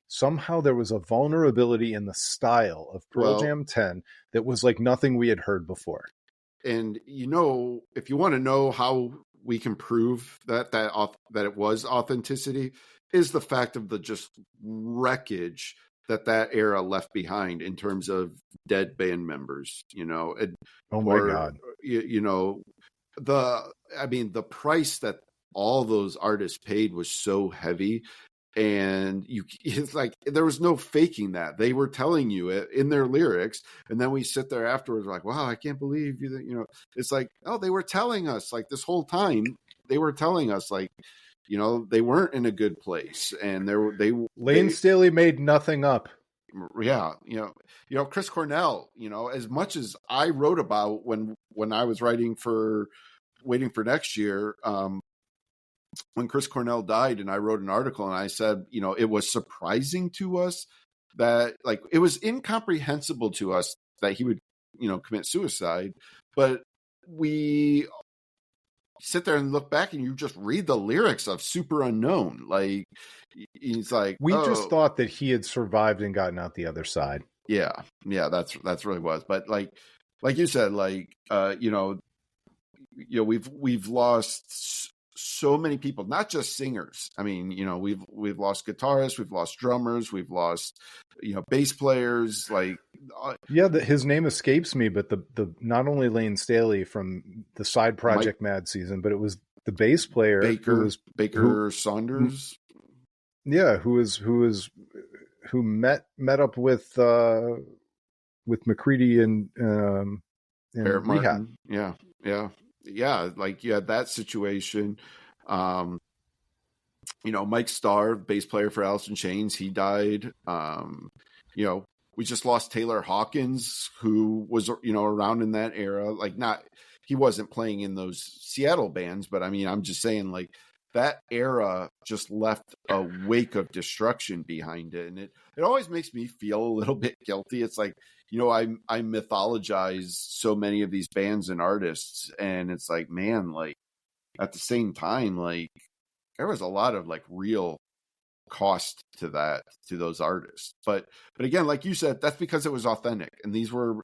Somehow there was a vulnerability in the style of Pearl Well, Jam 10 that was like nothing we had heard before. and if you want to know how we can prove that it was authenticity, is the fact of the just wreckage that era left behind in terms of dead band members, Oh my or God. you know the the price that all those artists paid was so heavy, and it's like there was no faking that. They were telling you it in their lyrics, and then we sit there afterwards like, wow, I can't believe it's like, oh, they were telling us like this whole time. They were telling us like, they weren't in a good place, and Lane Staley made nothing up. yeah, Chris Cornell, as much as I wrote about when I was writing for Waiting for Next Year, when Chris Cornell died, and I wrote an article and I said, it was surprising to us that, like, it was incomprehensible to us that he would, commit suicide. But we sit there and look back and you just read the lyrics of Super Unknown. Like, he's like, We just oh, thought that he had survived and gotten out the other side. yeah, that's really was. But like you said, like, we've lost so many people, not just singers. I mean, we've lost guitarists, we've lost drummers, we've lost bass players. Like, Yeah, his name escapes me, but the not only Lane Staley from the side Mike project Mad Season, but it was the bass player who Baker Saunders, yeah, who met up with McCready in Barrett rehab. Martin. Yeah. Like, you had that situation. Um, Mike Starr, bass player for Alice in Chains, he died. We just lost Taylor Hawkins, who was, around in that era. Like, he wasn't playing in those Seattle bands, but I mean, I'm just saying, like, that era just left a wake of destruction behind it. And it always makes me feel a little bit guilty. It's like, I mythologize so many of these bands and artists, and it's like, man, like, at the same time, like, there was a lot of like real cost to those artists. But again, like you said, that's because it was authentic, and these were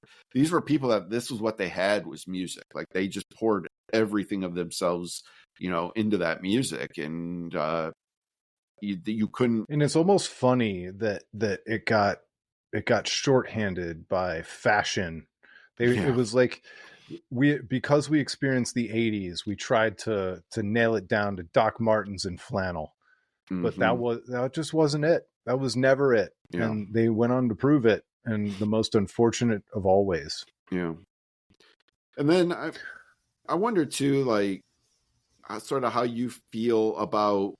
people that this was what they had, was music. Like, they just poured everything of themselves, into that music, and you couldn't. And it's almost funny that it got shorthanded by fashion. Yeah. It was like because we experienced the 80s, we tried to nail it down to Doc Martens and flannel. But Mm-hmm. that just wasn't it. That was never it. Yeah. And they went on to prove it in the most unfortunate of all ways. Yeah. And then I wonder too, like, sort of how you feel about,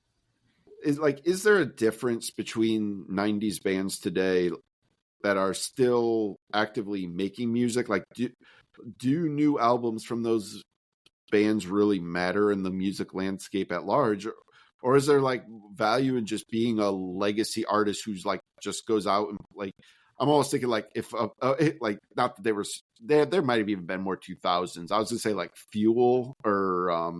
is there a difference between 90s bands today that are still actively making music? Like, do new albums from those bands really matter in the music landscape at large? Or is there like value in just being a legacy artist who's like just goes out and, like, I'm always thinking, like, if like, not that they were there might have even been more 2000s. I was gonna say like Fuel, or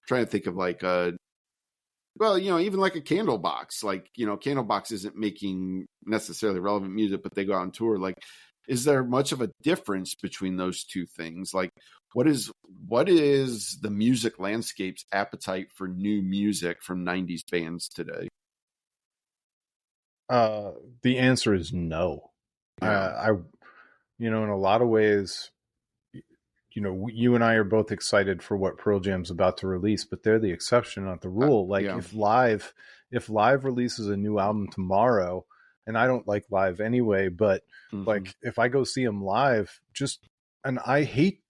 trying to think of like well, even like a Candlebox. Like, Candlebox isn't making necessarily relevant music, but they go out on tour. Like, is there much of a difference between those two things? Like, what is the music landscape's appetite for new music from 90s bands today? The answer is no. Yeah. In a lot of ways, you and I are both excited for what Pearl Jam's about to release, but they're the exception, not the rule. Like, Yeah. if live releases a new album tomorrow, and I don't like live anyway, but Mm-hmm. like, if I go see them live, and I hate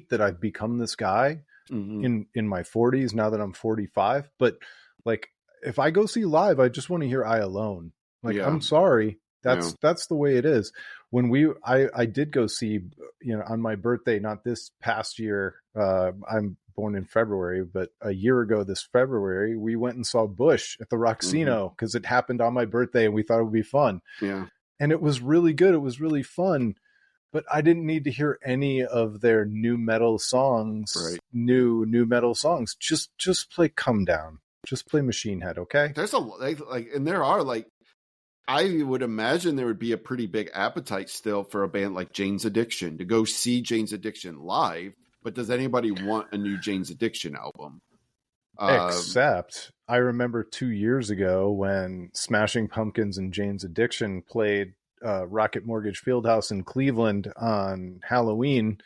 that I've become this guy Mm-hmm. in my 40s now that I'm 45, but like, if I go see live, I just want to hear I Alone. Like, Yeah. I'm sorry. Yeah. That's the way it is. When I did go see, on my birthday, not this past year, I'm born in February, but a year ago this February, we went and saw Bush at the Roxino because it happened on my birthday and we thought it would be fun. Yeah. And it was really good. It was really fun. But I didn't need to hear any of their new metal songs, Right. new metal songs. Just play Come Down. Just play Machine Head, okay? There's and there are I would imagine there would be a pretty big appetite still for a band like Jane's Addiction to go see Jane's Addiction live. But does anybody want a new Jane's Addiction album? Except I remember 2 years ago when Smashing Pumpkins and Jane's Addiction played Rocket Mortgage Fieldhouse in Cleveland on Halloween,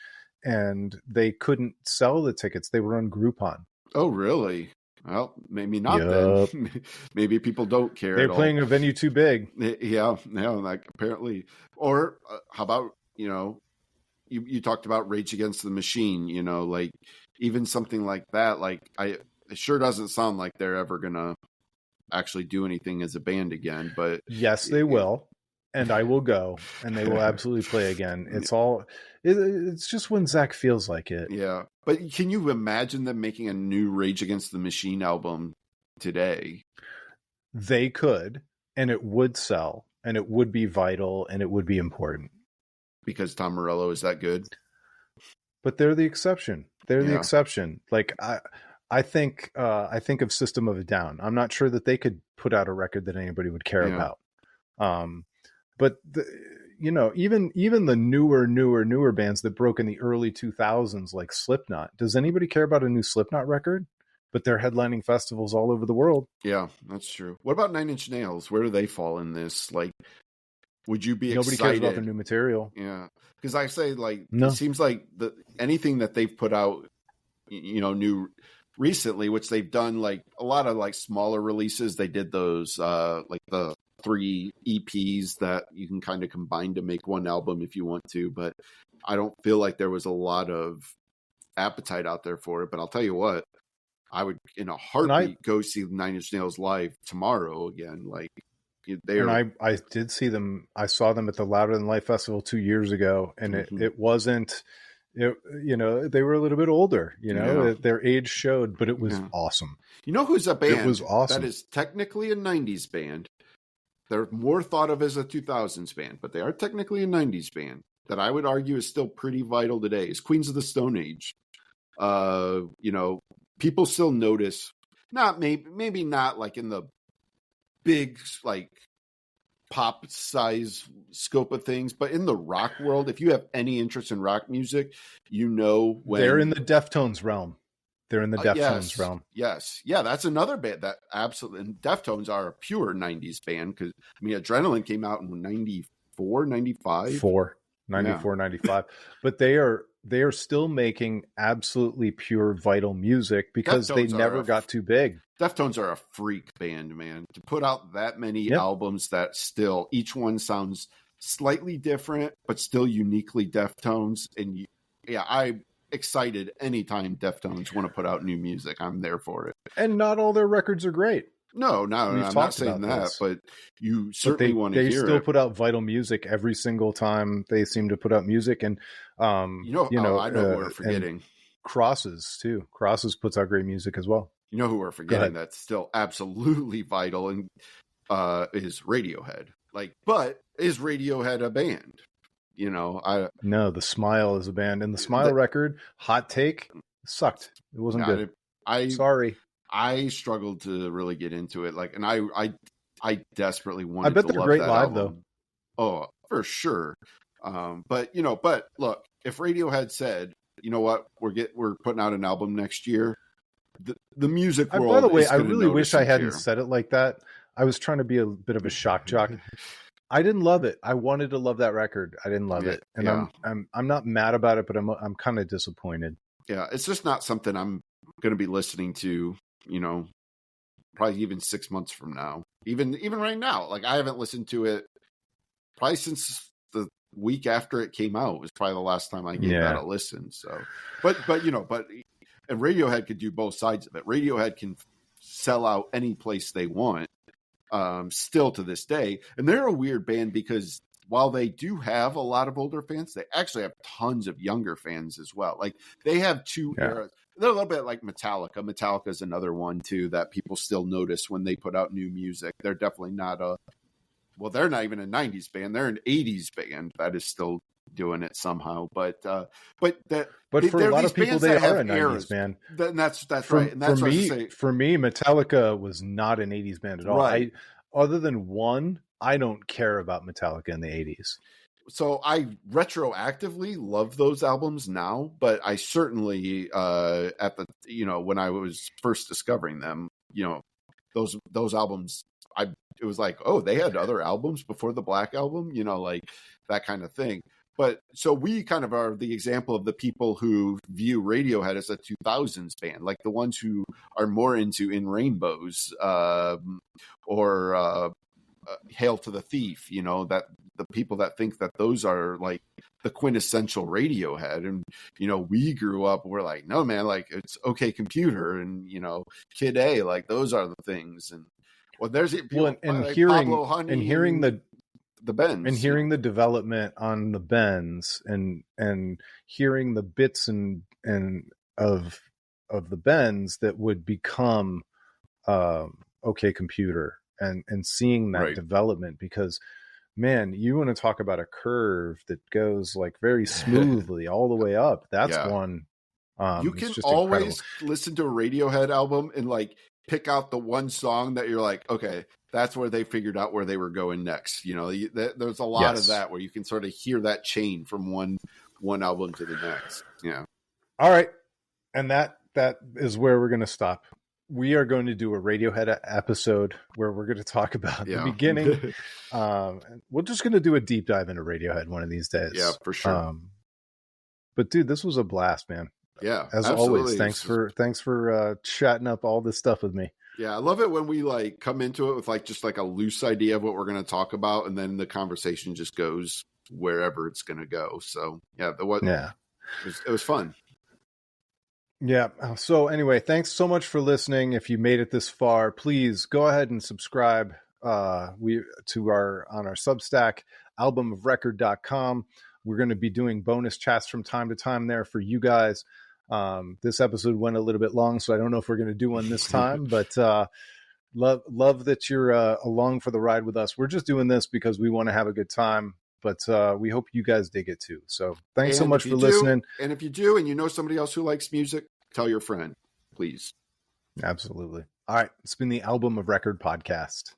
and they couldn't sell the tickets. They were on Groupon. Oh, really? Well, maybe not then. Maybe people don't care. They're playing a venue too big. Yeah, like apparently. Or how about, you talked about Rage Against the Machine, like even something like that. Like it sure doesn't sound like they're ever going to actually do anything as a band again, but yes, they will. And I will go, and they will absolutely play again. It's just when Zach feels like it. Yeah. But can you imagine them making a new Rage Against the Machine album today? They could, and it would sell, and it would be vital, and it would be important. Because Tom Morello is that good? But they're the exception. They're the exception. Like, I think of System of a Down. I'm not sure that they could put out a record that anybody would care about. But even the newer bands that broke in the early 2000s, like Slipknot, does anybody care about a new Slipknot record? But they're headlining festivals all over the world. Yeah, that's true. What about Nine Inch Nails? Where do they fall in this? Like, would you be Nobody excited? cares about their new material. Yeah, because I say no. It seems like anything that they've put out, new recently, which they've done like a lot of smaller releases. They did those the 3 EPs that you can kind of combine to make one album if you want to, but I don't feel like there was a lot of appetite out there for it. But I'll tell you what, I would in a heartbeat go see Nine Inch Nails live tomorrow again. I did see them. I saw them at the Louder Than Life Festival 2 years ago, and it wasn't. They were a little bit older. Their age showed, but it was awesome. You know who's a band it was awesome. that is technically a 90s band? They're more thought of as a 2000s band, but they are technically a 90s band that I would argue is still pretty vital today. Is Queens of the Stone Age. People still notice, maybe not like in the big pop size scope of things, but in the rock world, if you have any interest in rock music, when they're in the Deftones realm. They're in the Deftones realm. Yes. Yeah, that's another band that absolutely, and Deftones are a pure 90s band because, Adrenaline came out in 94, 95. 94, 95. But they are still making absolutely pure, vital music because Deftones they never got too big. Deftones are a freak band, man. To put out that many albums that still, each one sounds slightly different, but still uniquely Deftones. And I'm excited anytime Deftones want to put out new music. I'm there for it. And not all their records are great. No, I'm not saying that, but you certainly want to hear it. They still put out vital music every single time they seem to put out music. And, I know who we're forgetting. Crosses, too. Crosses puts out great music as well. You know who we're forgetting that's still absolutely vital and is Radiohead. But is Radiohead a band? No, The Smile is a band. And the Smile record, hot take, sucked. It wasn't good. Sorry. I struggled to really get into it. And I desperately wanted to love that. I bet they're great live, album. Oh, for sure. But look, if Radiohead said, you know what, we're putting out an album next year, the music world. By the way, I really wish I hadn't said it like that. I was trying to be a bit of a shock jock. I didn't love it. I wanted to love that record. I didn't love it, and I'm not mad about it, but I'm kind of disappointed. Yeah, it's just not something I'm going to be listening to. Probably even 6 months from now. Even right now, I haven't listened to it probably since the week after it came out. It was probably the last time I gave that a listen. So, but and Radiohead could do both sides of it. Radiohead can sell out any place they want, still to this day. And they're a weird band because while they do have a lot of older fans, they actually have tons of younger fans as well. Like they have two eras. They're a little bit like Metallica. Metallica is another one too that people still notice when they put out new music. They're definitely not they're not even a 90s band. They're an 80s band that is still doing it somehow. But for a lot of people, they are a 90s band. That's right. And that's for me, Metallica was not an 80s band at all. Right. Other than one, I don't care about Metallica in the 80s. So I retroactively love those albums now, but I certainly when I was first discovering them, those albums, it was like, oh, they had other albums before the Black Album, like that kind of thing. But so we kind of are the example of the people who view Radiohead as a 2000s band, like the ones who are more into In Rainbows or Hail to the Thief, that the people that think that those are like the quintessential Radiohead. And, we grew up, we're like, no, man, like it's OK Computer and, Kid A, like those are the things. And there's people hearing the Bends and hearing the development on the Bends and hearing the bits and of the Bends that would become OK Computer and seeing that development, because man, you want to talk about a curve that goes like very smoothly all the way up. That's one. You can always listen to a Radiohead album and like pick out the one song that you're like, okay, that's where they figured out where they were going next. There's a lot of that where you can sort of hear that chain from one album to the next. Yeah. All right. And that is where we're going to stop. We are going to do a Radiohead episode where we're going to talk about the beginning. We're just going to do a deep dive into Radiohead one of these days. Yeah, for sure. But dude, this was a blast, man. Yeah, as always. Thanks for chatting up all this stuff with me. Yeah, I love it when we like come into it with like just like a loose idea of what we're going to talk about, and then the conversation just goes wherever it's going to go. So it was fun. Yeah. So anyway, thanks so much for listening. If you made it this far, please go ahead and subscribe on our Substack, albumofrecord.com. We're going to be doing bonus chats from time to time there for you guys. This episode went a little bit long, so I don't know if we're going to do one this time, but love that you're along for the ride with us. We're just doing this because we want to have a good time, but we hope you guys dig it too. So thanks so much for listening. And if you do, and you know somebody else who likes music, tell your friend, please. Absolutely. All right. It's been the Album of Record podcast.